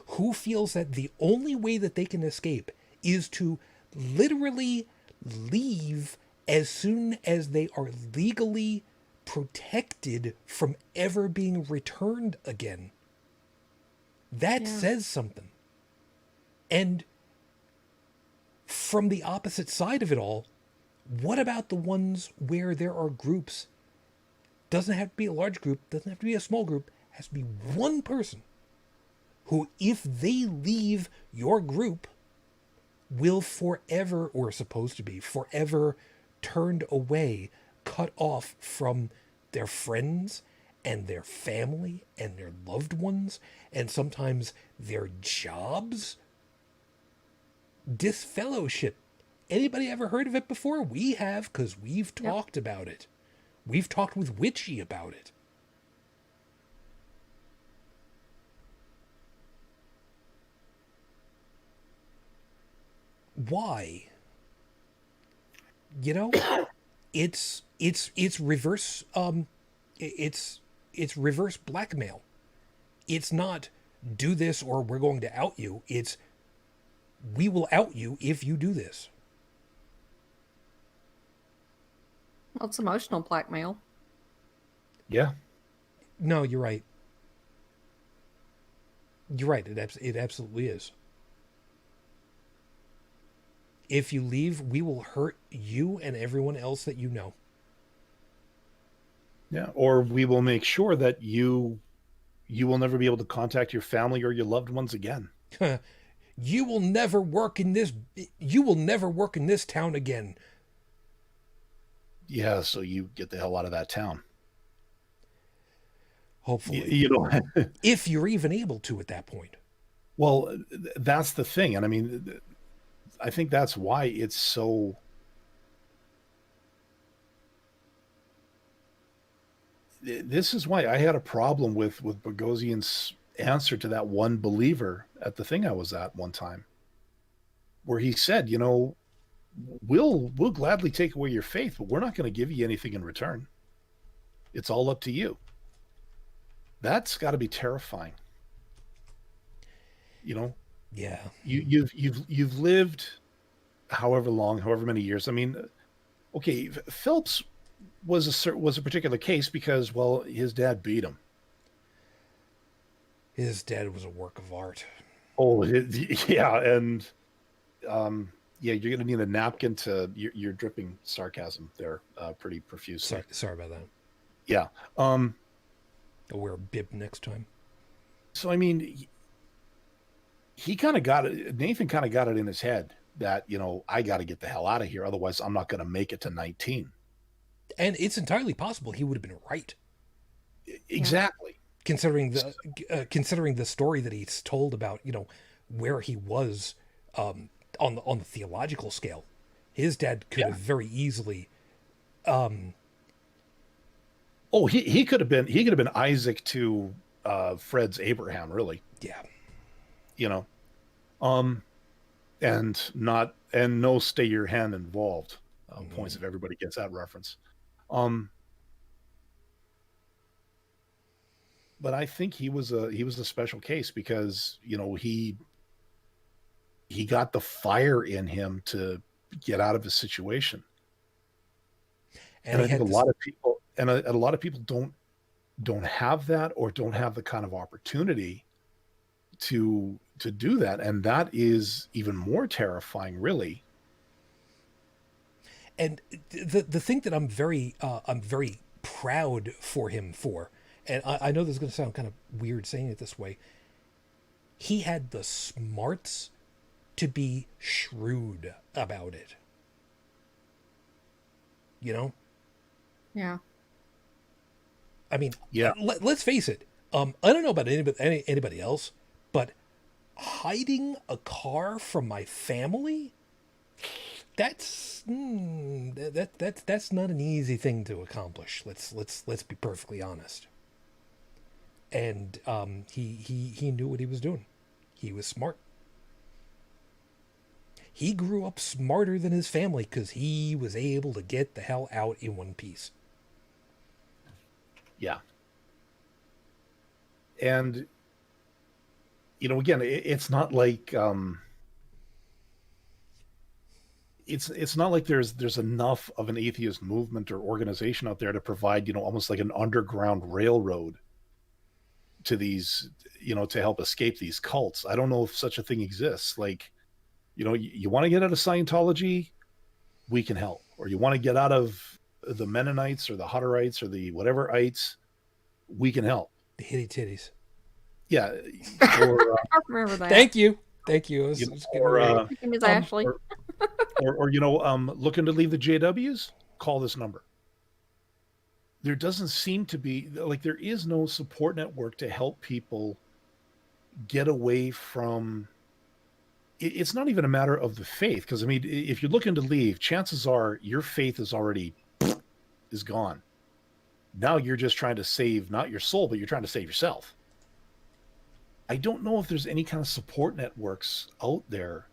who feels that the only way that they can escape is to literally leave as soon as they are legally protected from ever being returned again. That says something. And from the opposite side of it all, what about the ones where there are groups? Doesn't have to be a large group, doesn't have to be a small group, has to be one person who, if they leave your group, will forever, or supposed to be forever, turned away, cut off from their friends and their family and their loved ones, and sometimes their jobs. Disfellowship. Anybody ever heard of it before? We have, because we've talked about it. We've talked with Witchy about it. Why? It's reverse it's reverse blackmail. It's not do this or we're going to out you. It's we will out you if you do this. Well, it's emotional blackmail. Yeah. No, you're right. You're right. It absolutely is. If you leave, we will hurt you and everyone else that you know. Yeah, or we will make sure that you will never be able to contact your family or your loved ones again. You will never work in this town again. Yeah, so you get the hell out of that town. Hopefully. If you're even able to at that point. Well, that's the thing. And I mean, I think that's why it's so this is why I had a problem with Bogosian's answer to that one believer at the thing I was at one time, where he said, we'll gladly take away your faith, but we're not going to give you anything in return. It's all up to you. That's got to be terrifying. Yeah. You've lived however long, however many years. I mean, okay, Phelps was a particular case because, well, his dad beat him. His dad was a work of art. Oh, yeah, and yeah, you're gonna need a napkin to. You're dripping sarcasm there, pretty profusely. Sorry about that. Yeah. I'll wear a bib next time. So I mean, he kind of got it. Nathan kind of got it in his head that I got to get the hell out of here, otherwise I'm not going to make it to 19. And it's entirely possible he would have been right. Exactly. Considering the story that he's told about, where he was on the theological scale, his dad could have very easily. Oh, he could have been Isaac to Fred's Abraham, really. Yeah. And no stay your hand involved points if everybody gets that reference. But I think he was a special case because he got the fire in him to get out of his situation. And I think a lot of people don't have that, or don't have the kind of opportunity to do that, and that is even more terrifying, really. And the thing that I'm very proud for him for, and I know this is going to sound kind of weird saying it this way, he had the smarts to be shrewd about it. Yeah. I mean, yeah. Let's face it. I don't know about anybody else, but hiding a car from my family, that's not an easy thing to accomplish. Let's be perfectly honest. And he knew what he was doing. He was smart. He grew up smarter than his family because he was able to get the hell out in one piece. Yeah. And again, it's not like it's not like there's enough of an atheist movement or organization out there to provide almost like an underground railroad to these to help escape these cults. I don't know if such a thing exists. Like, you want to get out of Scientology, we can help. Or you want to get out of the Mennonites or the Hutterites or the whateverites, we can help. The hitty titties. Yeah. Or, I remember that. Thank you. Or Ms. Ashley. or looking to leave the JWs, call this number. There doesn't seem to be, like, there is no support network to help people get away from. It's not even a matter of the faith, because I mean, if you're looking to leave, chances are your faith is gone. Now you're just trying to save not your soul, but you're trying to save yourself. I don't know if there's any kind of support networks out there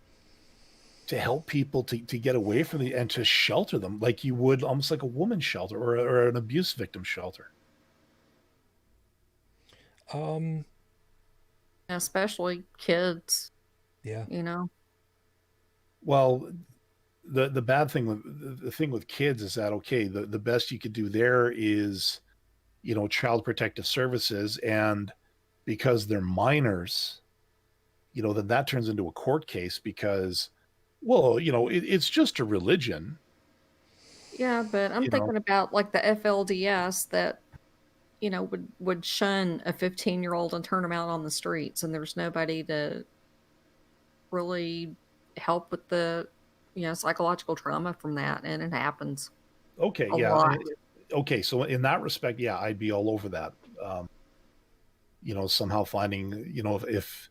to help people to get away from and to shelter them like you would almost like a woman's shelter or an abuse victim shelter. Especially kids. Yeah. Well, the bad thing with kids is that, okay, the best you could do there is, child protective services, and because they're minors, then that turns into a court case because, well, it's just a religion. Yeah, but I'm thinking about like the FLDS that, would shun a 15-year-old and turn him out on the streets, and there's nobody to really help with the, psychological trauma from that, and it happens. Okay, yeah. Lot. Okay, so in that respect, yeah, I'd be all over that. Somehow finding, if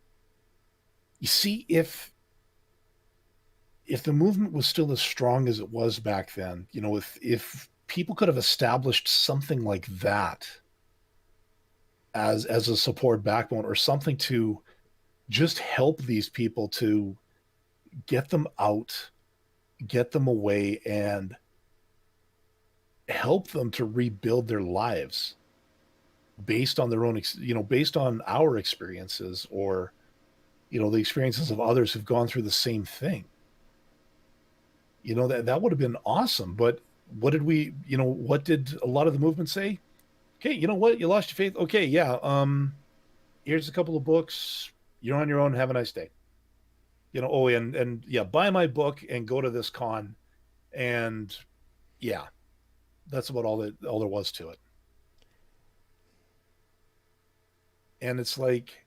the movement was still as strong as it was back then, if people could have established something like that, as a support backbone or something to just help these people to get them out, get them away, and help them to rebuild their lives based on their own, based on our experiences, or the experiences of others who've gone through the same thing. That would have been awesome. But what did a lot of the movement say? Okay, you know what? You lost your faith. Okay, yeah. Here's a couple of books. You're on your own. Have a nice day. Oh, and yeah, buy my book and go to this con. And yeah, that's about all there was to it. And it's like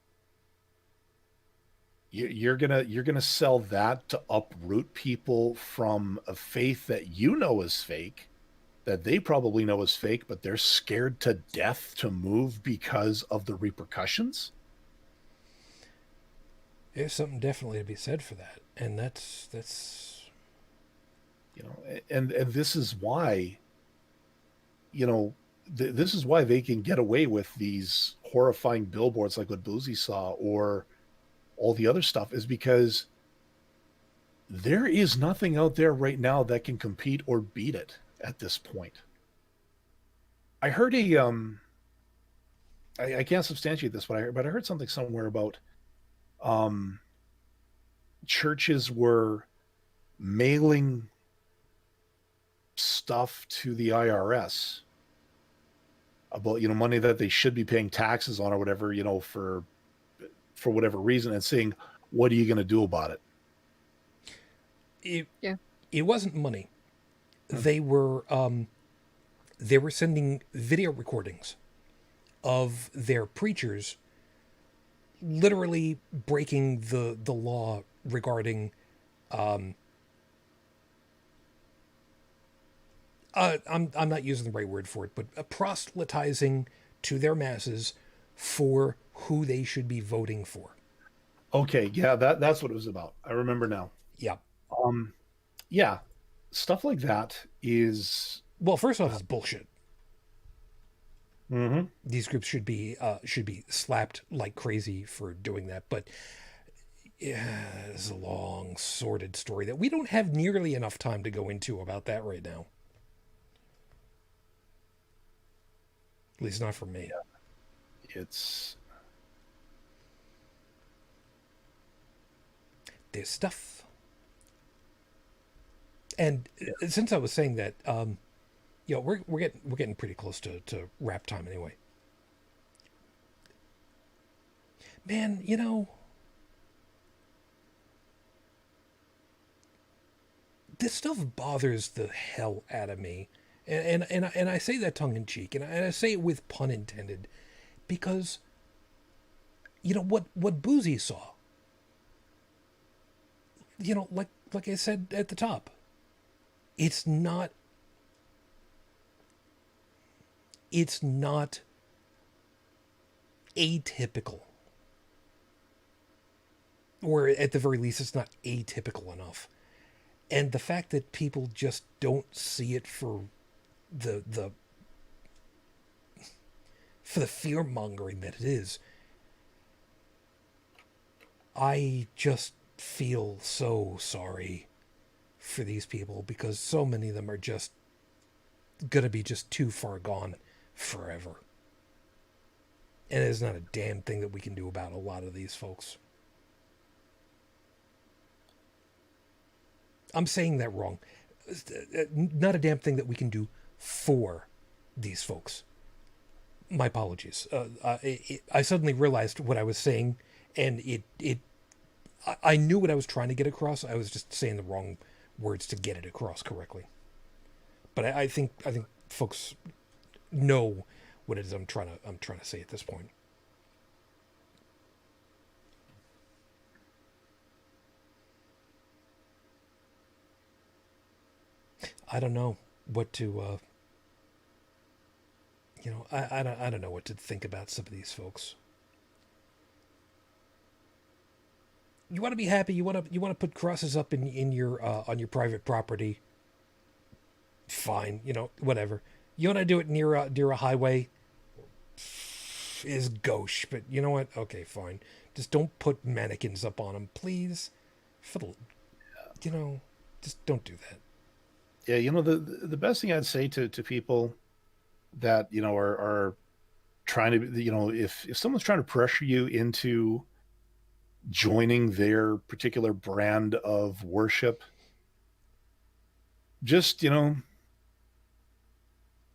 you're gonna sell that to uproot people from a faith that is fake, that they probably know is fake, but they're scared to death to move because of the repercussions. There's something definitely to be said for that, and that's and this is why this is why they can get away with these horrifying billboards like what Boozy saw, or all the other stuff, is because there is nothing out there right now that can compete or beat it at this point. I heard I can't substantiate this, but I heard something somewhere about churches were mailing stuff to the IRS about money that they should be paying taxes on or whatever, for whatever reason, and saying, what are you going to do about it? It wasn't money. They were sending video recordings of their preachers literally breaking the law regarding I'm not using the right word for it, but proselytizing to their masses for who they should be voting for. Okay, yeah, that's what it was about. I remember now. Yeah. Yeah, stuff like that is, well, first off, it's bullshit. Mm-hmm. These groups should be slapped like crazy for doing that, but yeah, it's a long, sordid story that we don't have nearly enough time to go into about that right now. At least not for me. Yeah. There's stuff. And since I was saying that, we're getting pretty close to wrap time anyway. Man, this stuff bothers the hell out of me. And I say that tongue in cheek, and I say it with pun intended, because what Boozy saw, like I said at the top, it's not atypical, or at the very least, it's not atypical enough. And the fact that people just don't see it for the fear mongering that it is, I just feel so sorry for these people, because so many of them are just gonna be just too far gone forever. And there's not a damn thing that we can do about a lot of these folks. I'm saying that wrong. Not a damn thing that we can do for these folks. My apologies. I suddenly realized what I was saying, and I knew what I was trying to get across. I was just saying the wrong words to get it across correctly. But I think folks know what it is I'm trying to say at this point. I don't know what to I don't know what to think about some of these folks. You want to be happy, you want to put crosses up in your on your private property. Fine, whatever. You want to do it near a highway? is gauche, but you know what? Okay, fine. Just don't put mannequins up on them, please. For the, just don't do that. Yeah, the best thing I'd say to people that are trying to, if someone's trying to pressure you into joining their particular brand of worship, just let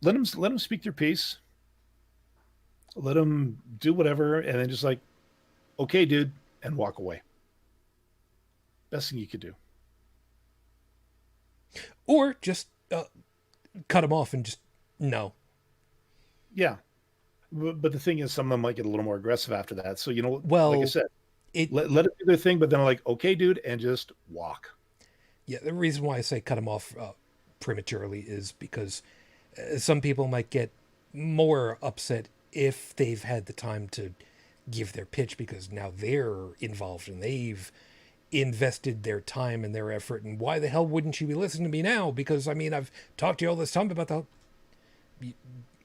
them speak their piece, let them do whatever, and then just like, okay, dude, and walk away. Best thing you could do. Or just cut them off and just no. Yeah, but the thing is, some of them might get a little more aggressive after that. So Well, like I said, let it do their thing, but then like, okay, dude, and just walk. Yeah, the reason why I say cut them off prematurely is because some people might get more upset if they've had the time to give their pitch, because now they're involved and they've invested their time and their effort. And why the hell wouldn't you be listening to me now? Because I mean, I've talked to you all this time about the,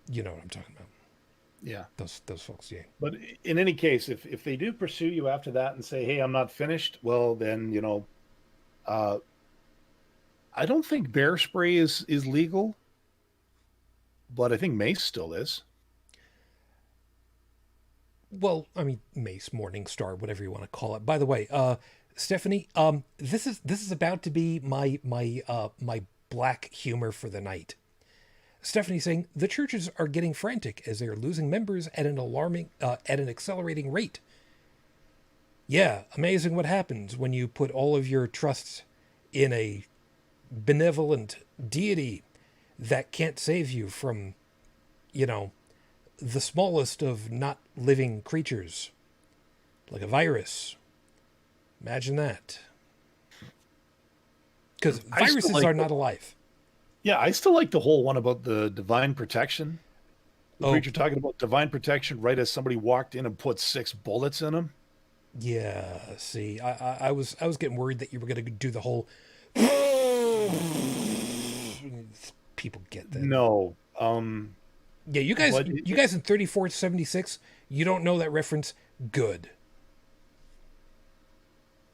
you know what I'm talking about. Yeah, Those folks, yeah. but in any case, if they do pursue you after that and say, hey, I'm not finished, well then I don't think bear spray is legal, but I think mace still is. Well, I mean, Mace, Morningstar, whatever you want to call it. By the way, Stephanie, this is about to be my black humor for the night. Stephanie saying the churches are getting frantic as they are losing members at an accelerating rate. Yeah, amazing what happens when you put all of your trust in a benevolent deity that can't save you from, the smallest of not living creatures, like a virus. Imagine that. Because viruses are not alive. Yeah, I still like the whole one about the divine protection. The preacher talking about divine protection right as somebody walked in and put 6 bullets in him. Yeah, see, I was getting worried that you were going to do the whole. People get that. No. Yeah, you guys in 3476, you don't know that reference. Good.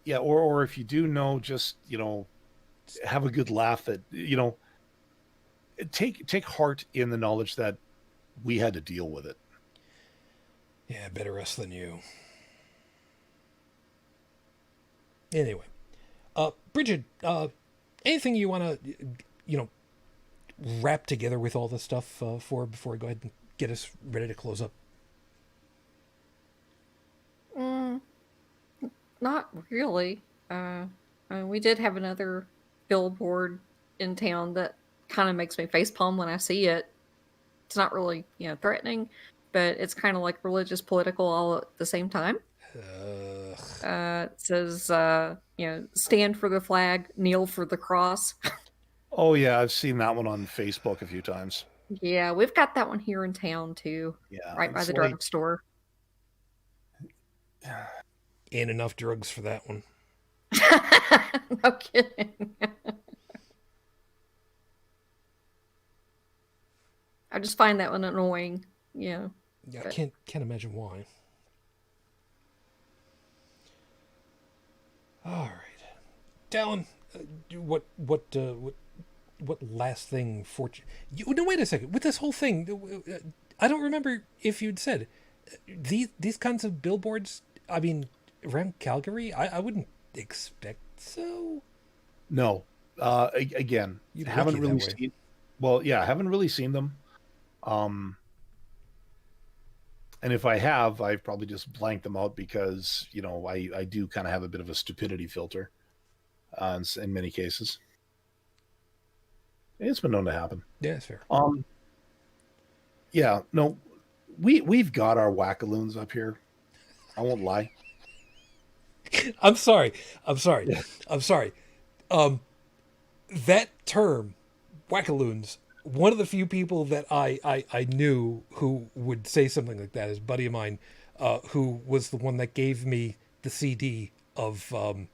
Yeah, or if you do know, just have a good laugh at take heart in the knowledge that we had to deal with it. Yeah, better us than you. Anyway, Bridget, anything you want to, wrap together with all this stuff before I go ahead and get us ready to close up? Not really. We did have another billboard in town that kind of makes me facepalm when I see it. It's not really, threatening, but it's kind of like religious, political all at the same time. It says, stand for the flag, kneel for the cross. Oh yeah, I've seen that one on Facebook a few times. Yeah, we've got that one here in town too. Yeah, right by the drugstore. Ain't enough drugs for that one. No kidding. I just find that one annoying. Yeah. Yeah, I can't imagine why. All right, Dallin, what last thing for you? No, wait a second. With this whole thing, I don't remember if you'd said these kinds of billboards. I mean, around Calgary, I wouldn't expect so. No, again, haven't really seen. Well, yeah, haven't really seen them. And if I have, I've probably just blanked them out because I do kind of have a bit of a stupidity filter, in many cases. It's been known to happen. Yeah, it's fair. Yeah, no, we've got our wackaloons up here. I won't lie. I'm sorry. Yeah. I'm sorry. That term, wackaloons, one of the few people that I knew who would say something like that is a buddy of mine, who was the one that gave me the CD of, oh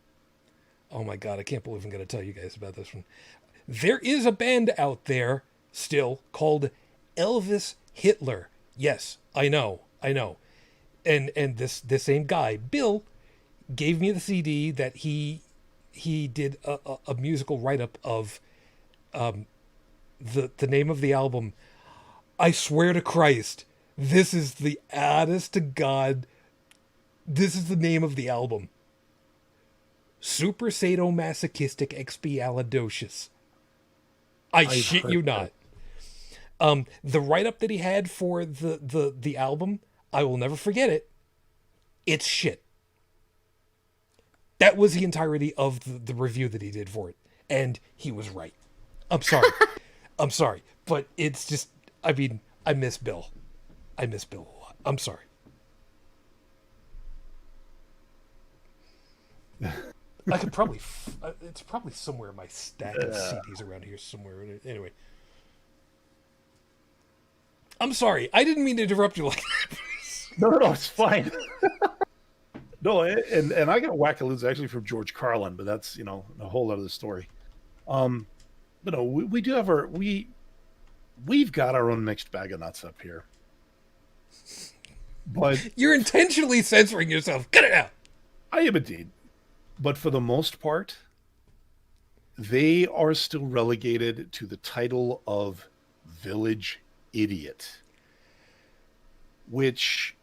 my God, I can't believe I'm going to tell you guys about this one. There is a band out there still called Elvis Hitler. Yes, I know. And this same guy, Bill, gave me the CD that he did a musical write up of the name of the album. I swear to Christ, this is the honest to God. This is the name of the album. Super Sadomasochistic Expialidocious. I shit you not. The write up that he had for the album, I will never forget it. It's shit. That was the entirety of the review that he did for it. And he was right. I'm sorry. I'm sorry. But it's just, I mean, I miss Bill. I miss Bill a lot. I'm sorry. I could probably, it's probably somewhere in my stack of CDs around here somewhere. Anyway. I'm sorry. I didn't mean to interrupt you like that. No, it's fine. No, and I got Wackaloos actually from George Carlin, but that's, a whole other story. But no, we do have we've got our own mixed bag of nuts up here. But you're intentionally censoring yourself. Get it out. I am indeed. But for the most part, they are still relegated to the title of village idiot, which,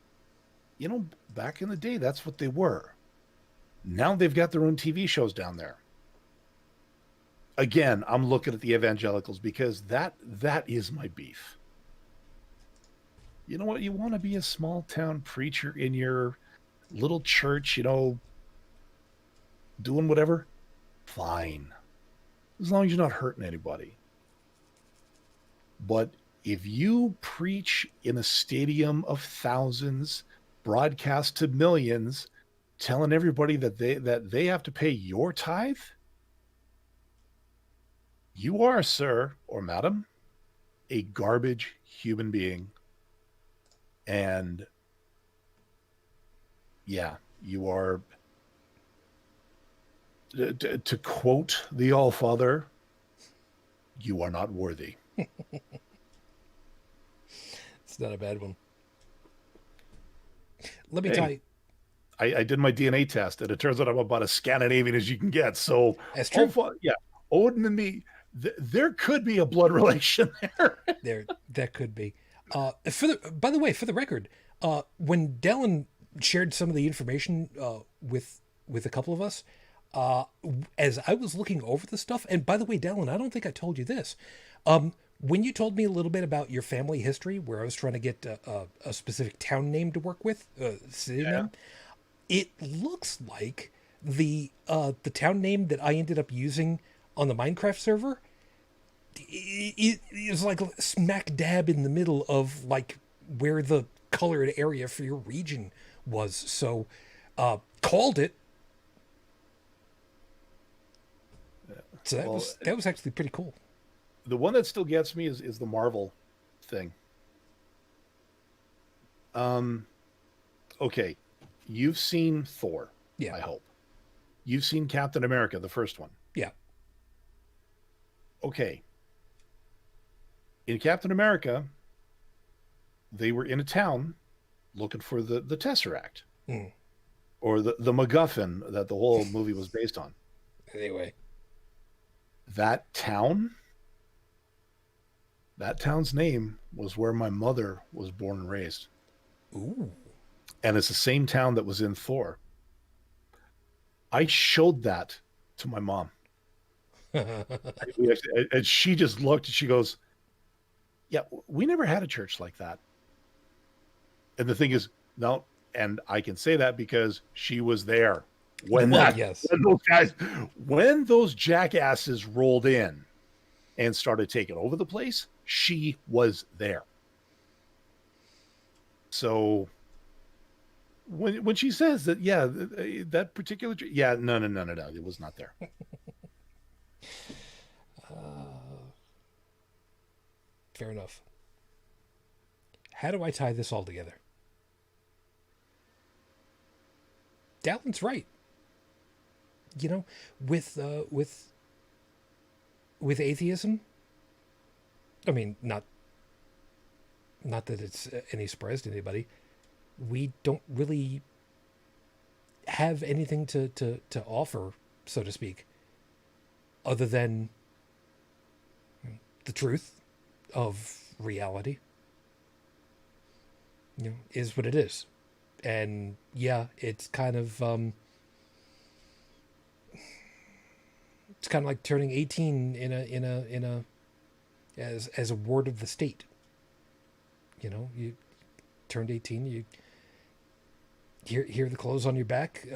back in the day, that's what they were. Now they've got their own TV shows down there. Again, I'm looking at the evangelicals because that is my beef. You know what? You want to be a small town preacher in your little church, doing whatever? Fine. As long as you're not hurting anybody. But if you preach in a stadium of thousands, broadcast to millions, telling everybody that they have to pay your tithe, you are, sir or madam, a garbage human being. And yeah, you are, to quote the Allfather, you are not worthy. It's not a bad one. Let me tell you. I did my DNA test, and it turns out I'm about as Scandinavian as you can get. So that's true. Odin and me, there could be a blood relation there. That could be. By the way, for the record, when Dallin shared some of the information with a couple of us, as I was looking over the stuff, and by the way, Dallin, I don't think I told you this. When you told me a little bit about your family history, where I was trying to get a specific town name to work with, city name, it looks like the town name that I ended up using on the Minecraft server, it is like smack dab in the middle of like where the colored area for your region was. So, called it. So that was actually pretty cool. The one that still gets me is the Marvel thing. Okay, you've seen Thor. Yeah, I hope you've seen Captain America, the first one. Yeah. Okay. In Captain America, they were in a town looking for the Tesseract, or the MacGuffin that the whole movie was based on. Anyway, that town's name was where my mother was born and raised. Ooh. And it's the same town that was in Thor. I showed that to my mom. And she just looked and she goes, yeah, we never had a church like that. And the thing is, no, and I can say that because she was there when those jackasses rolled in and started taking over the place. She was there. So when she says that, yeah, that particular, yeah, no, it was not there. Fair enough. How do I tie this all together? Dallin's right. With atheism, I mean, not that it's any surprise to anybody. we don't really have anything to offer, so to speak, other than the truth of reality. Is what it is. And yeah, it's kind of like turning 18 in a as a ward of the state. You turned 18, you here are the clothes on your back.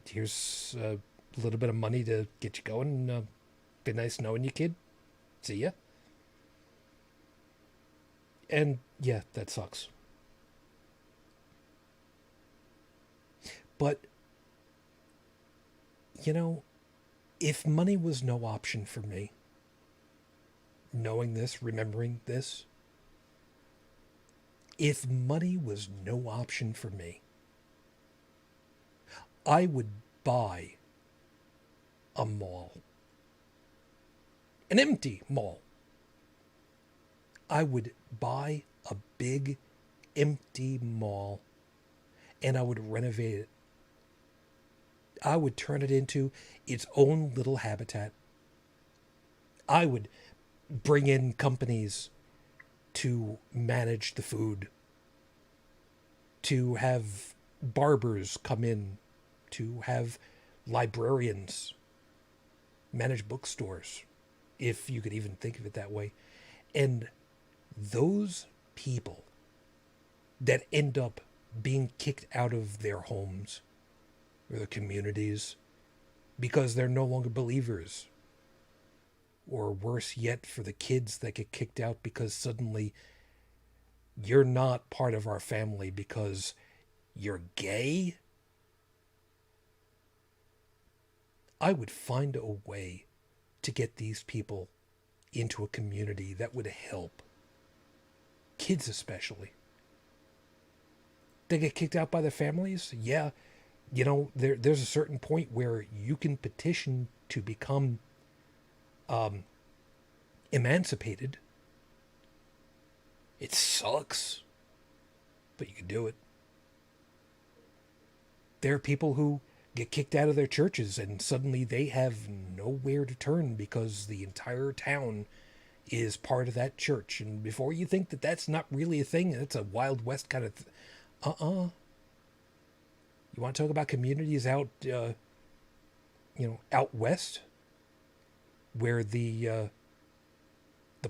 Here's a little bit of money to get you going. Been nice knowing you, kid. See ya. And yeah, that sucks. But if money was no option for me, knowing this, remembering this, if money was no option for me, I would buy a mall, an empty mall. I would buy a big empty mall and I would renovate it. I would turn it into its own little habitat. I would bring in companies to manage the food, to have barbers come in, to have librarians manage bookstores, if you could even think of it that way. And those people that end up being kicked out of their homes or their communities because they're no longer believers, or worse yet, for the kids that get kicked out because suddenly you're not part of our family because you're gay, I would find a way to get these people into a community that would help. Kids especially. They get kicked out by their families? Yeah. There's a certain point where you can petition to become emancipated. It sucks, but you can do it. There are people who get kicked out of their churches and suddenly they have nowhere to turn because the entire town is part of that church. And before you think that that's not really a thing, it's a Wild West kind of You want to talk about communities out out west, where the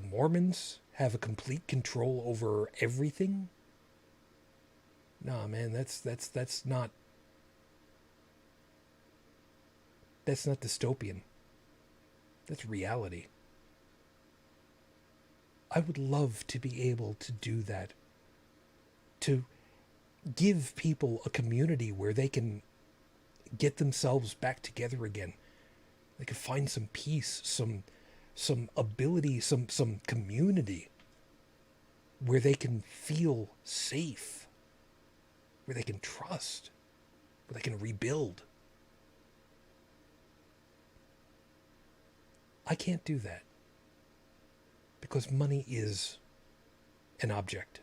Mormons have a complete control over everything? Nah, man, that's not dystopian. That's reality. I would love to be able to do that. To give people a community where they can get themselves back together again. They can find some peace, some ability, some community where they can feel safe, where they can trust, where they can rebuild. I can't do that because money is an object.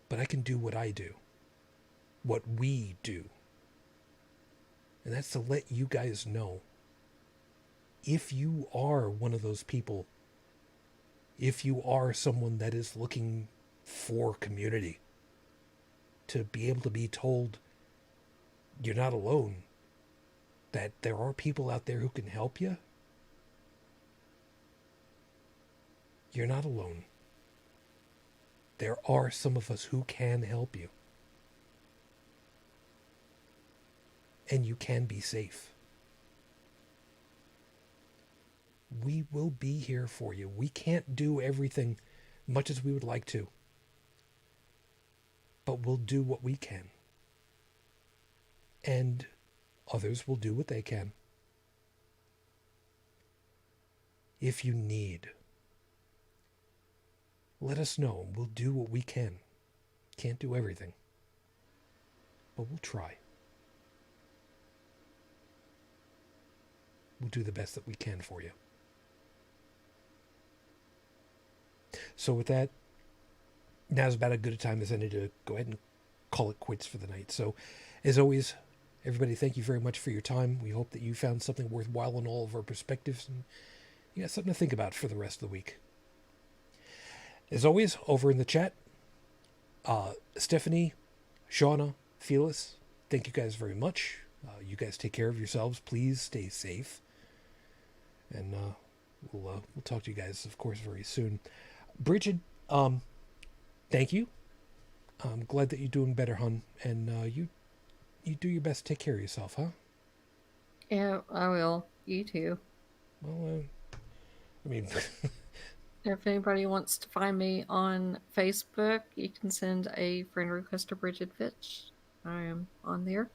But I can do what I do, what we do. And that's to let you guys know, if you are one of those people, if you are someone that is looking for community, to be able to be told you're not alone, that there are people out there who can help you, you're not alone. There are some of us who can help you. And you can be safe. We will be here for you. We can't do everything much as we would like to. But we'll do what we can. And others will do what they can. If you need, let us know. We'll do what we can. Can't do everything. But we'll try. We'll do the best that we can for you. So with that, now's about as good a time as any to go ahead and call it quits for the night. So, as always, everybody, thank you very much for your time. We hope that you found something worthwhile in all of our perspectives and you got something to think about for the rest of the week. As always, over in the chat, Stephanie, Shauna, Felix, thank you guys very much. You guys take care of yourselves. Please stay safe. And we'll talk to you guys, of course, very soon. Bridget, thank you. I'm glad that you're doing better, hon. And you do your best to take care of yourself, huh? Yeah, I will. You too. Well, I mean... If anybody wants to find me on Facebook, you can send a friend request to Bridget Fitch. I am on there.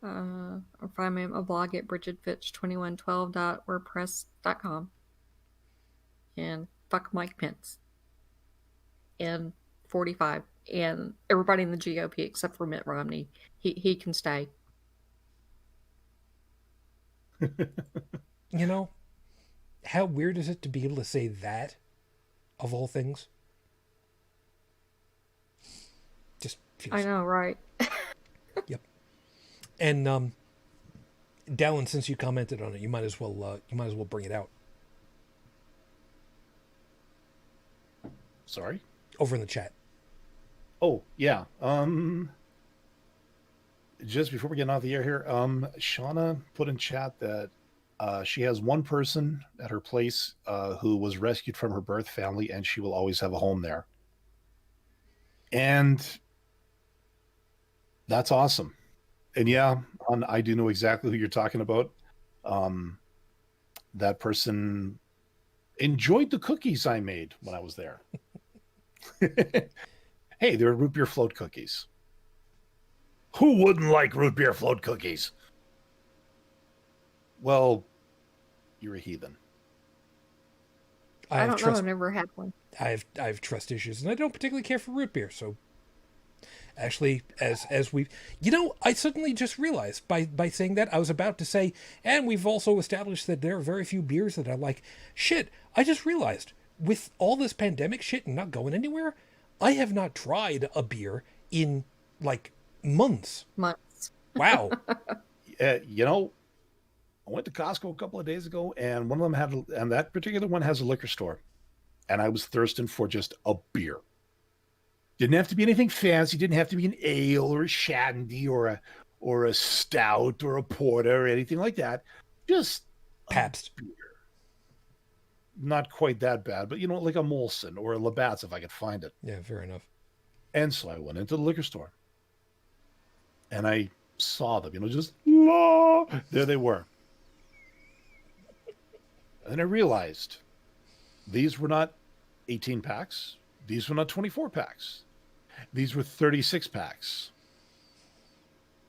Or find me on my blog at bridgetfitch2112.wordpress.com. And fuck Mike Pence. And 45. And everybody in the GOP except for Mitt Romney. He can stay. You know, how weird is it to be able to say that? Of all things, just feels... I know, right? Yep. And Dallin, since you commented on it, you might as well bring it out. Sorry? Over in the chat. Oh, yeah. Just before we get off the air here, Shauna put in chat that she has one person at her place who was rescued from her birth family, and she will always have a home there. And that's awesome. And yeah, I do know exactly who you're talking about. That person enjoyed the cookies I made when I was there. Hey, they're root beer float cookies. Who wouldn't like root beer float cookies? Well, you're a heathen. I don't know. I've never had one. I have trust issues, and I don't particularly care for root beer. So, actually, as we, I suddenly just realized by saying that, I was about to say, and we've also established that there are very few beers that I like. Shit, I just realized with all this pandemic shit and not going anywhere, I have not tried a beer in like months. Wow. I went to Costco a couple of days ago, and one of them and that particular one has a liquor store. And I was thirsting for just a beer. Didn't have to be anything fancy. Didn't have to be an ale or a shandy or a stout or a porter or anything like that. Just Pabst beer. Not quite that bad, but like a Molson or a Labatt's if I could find it. Yeah, fair enough. And so I went into the liquor store, and I saw them, there they were. And then I realized these were not 18 packs. These were not 24 packs. These were 36 packs.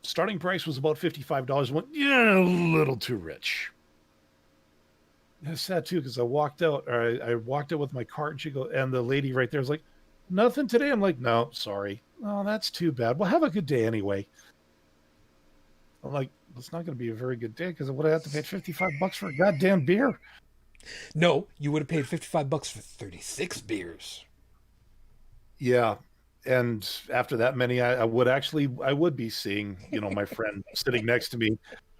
Starting price was about $55. Went, a little too rich. That's sad too, because I walked out with my cart, and the lady right there was like, nothing today. I'm like, no, sorry. Oh, that's too bad. Well, have a good day anyway. I'm like, it's not going to be a very good day because I would have had to pay $55 for a goddamn beer. No, you would have paid $55 for 36 beers. Yeah. And after that many, I would be seeing, my friend sitting next to me.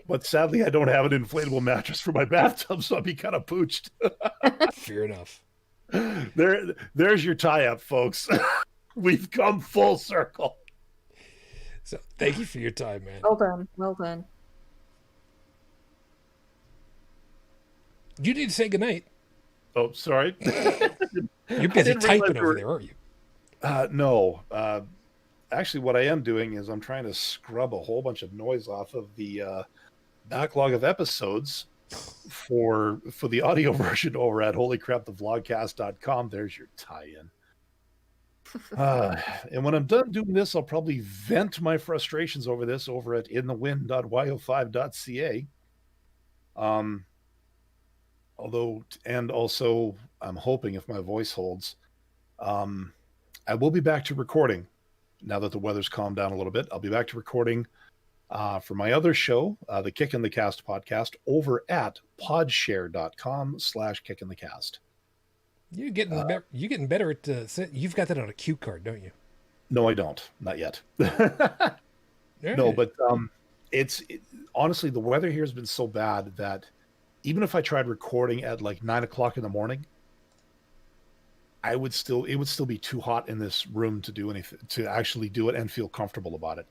But sadly, I don't have an inflatable mattress for my bathtub, so I'd be kind of pooched. Fair enough. There's your tie-up, folks. We've come full circle. So thank you for your time, man. Well done. Well done. You need to say goodnight. Oh, sorry. You're busy typing over there, aren't you? No. Actually, what I am doing is I'm trying to scrub a whole bunch of noise off of the backlog of episodes for the audio version over at holycrapthevlogcast.com. There's your tie-in. And when I'm done doing this, I'll probably vent my frustrations over this over at inthewind.yo5.ca. Also, I'm hoping if my voice holds, I will be back to recording now that the weather's calmed down a little bit. I'll be back to recording for my other show, the Kick in the Cast podcast, over at podshare.com/kickinthecast. You're getting better. You're getting better at. You've got that on a cue card, don't you? No, I don't. Not yet. All No, right. but honestly, the weather here has been so bad that even if I tried recording at like 9 o'clock in the morning, it would still be too hot in this room to do anything, to actually do it and feel comfortable about it.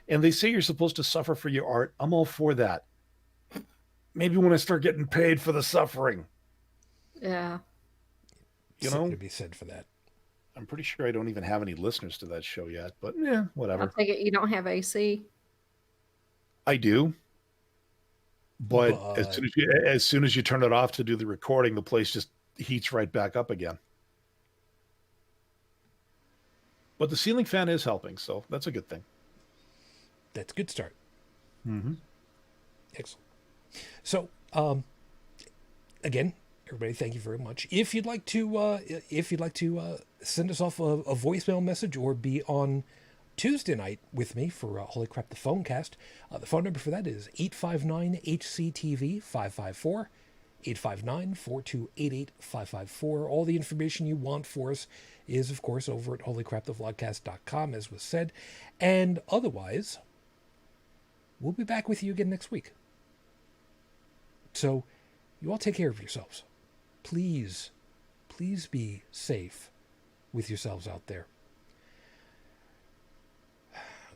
And they say you're supposed to suffer for your art. I'm all for that. Maybe when I start getting paid for the suffering, Yeah. you Something know, to be said for that. I'm pretty sure I don't even have any listeners to that show yet, but yeah, I whatever. take it you don't have AC. I do, but But as soon as you turn it off to do the recording, the place just heats right back up again. But the ceiling fan is helping, so that's a good thing. that's a good start. Mm-hmm. Excellent. So, again, everybody, thank you very much. If you'd like to, send us off a voicemail message or be on Tuesday night with me for Holy Crap the Phonecast, the phone number for that is 859-HCTV 554. 859-4288-554. All the information you want for us is, of course, over at holycrapthevlogcast.com, as was said. And otherwise, we'll be back with you again next week. So, you all take care of yourselves. Please, please be safe with yourselves out there.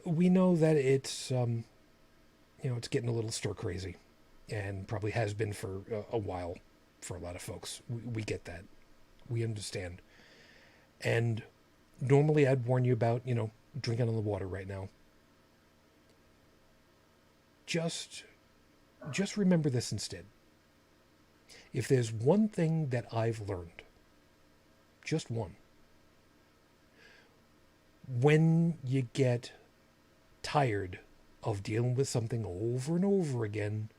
We know that it's, it's getting a little stir crazy, and probably has been for a while for a lot of folks. We get that. We understand. And normally I'd warn you about, drinking on the water right now. Just remember this instead. If there's one thing that I've learned, just one, when you get tired of dealing with something over and over again,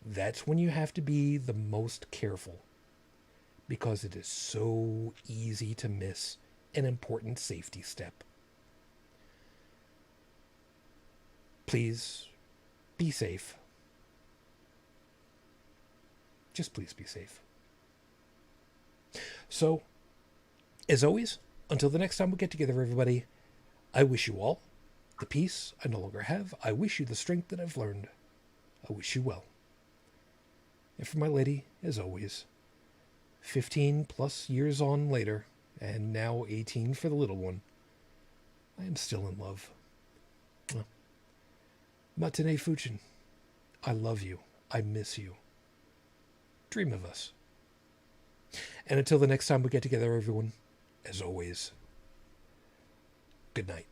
that's when you have to be the most careful, because it is so easy to miss an important safety step. Please be safe. Just please be safe. So, as always, until the next time we get together, everybody, I wish you all the peace I no longer have. I wish you the strength that I've learned. I wish you well. And for my lady, as always, 15 plus years on later, and now 18 for the little one, I am still in love. Matane Fuchin, I love you. I miss you. Dream of us. And until the next time we get together, everyone, as always, good night.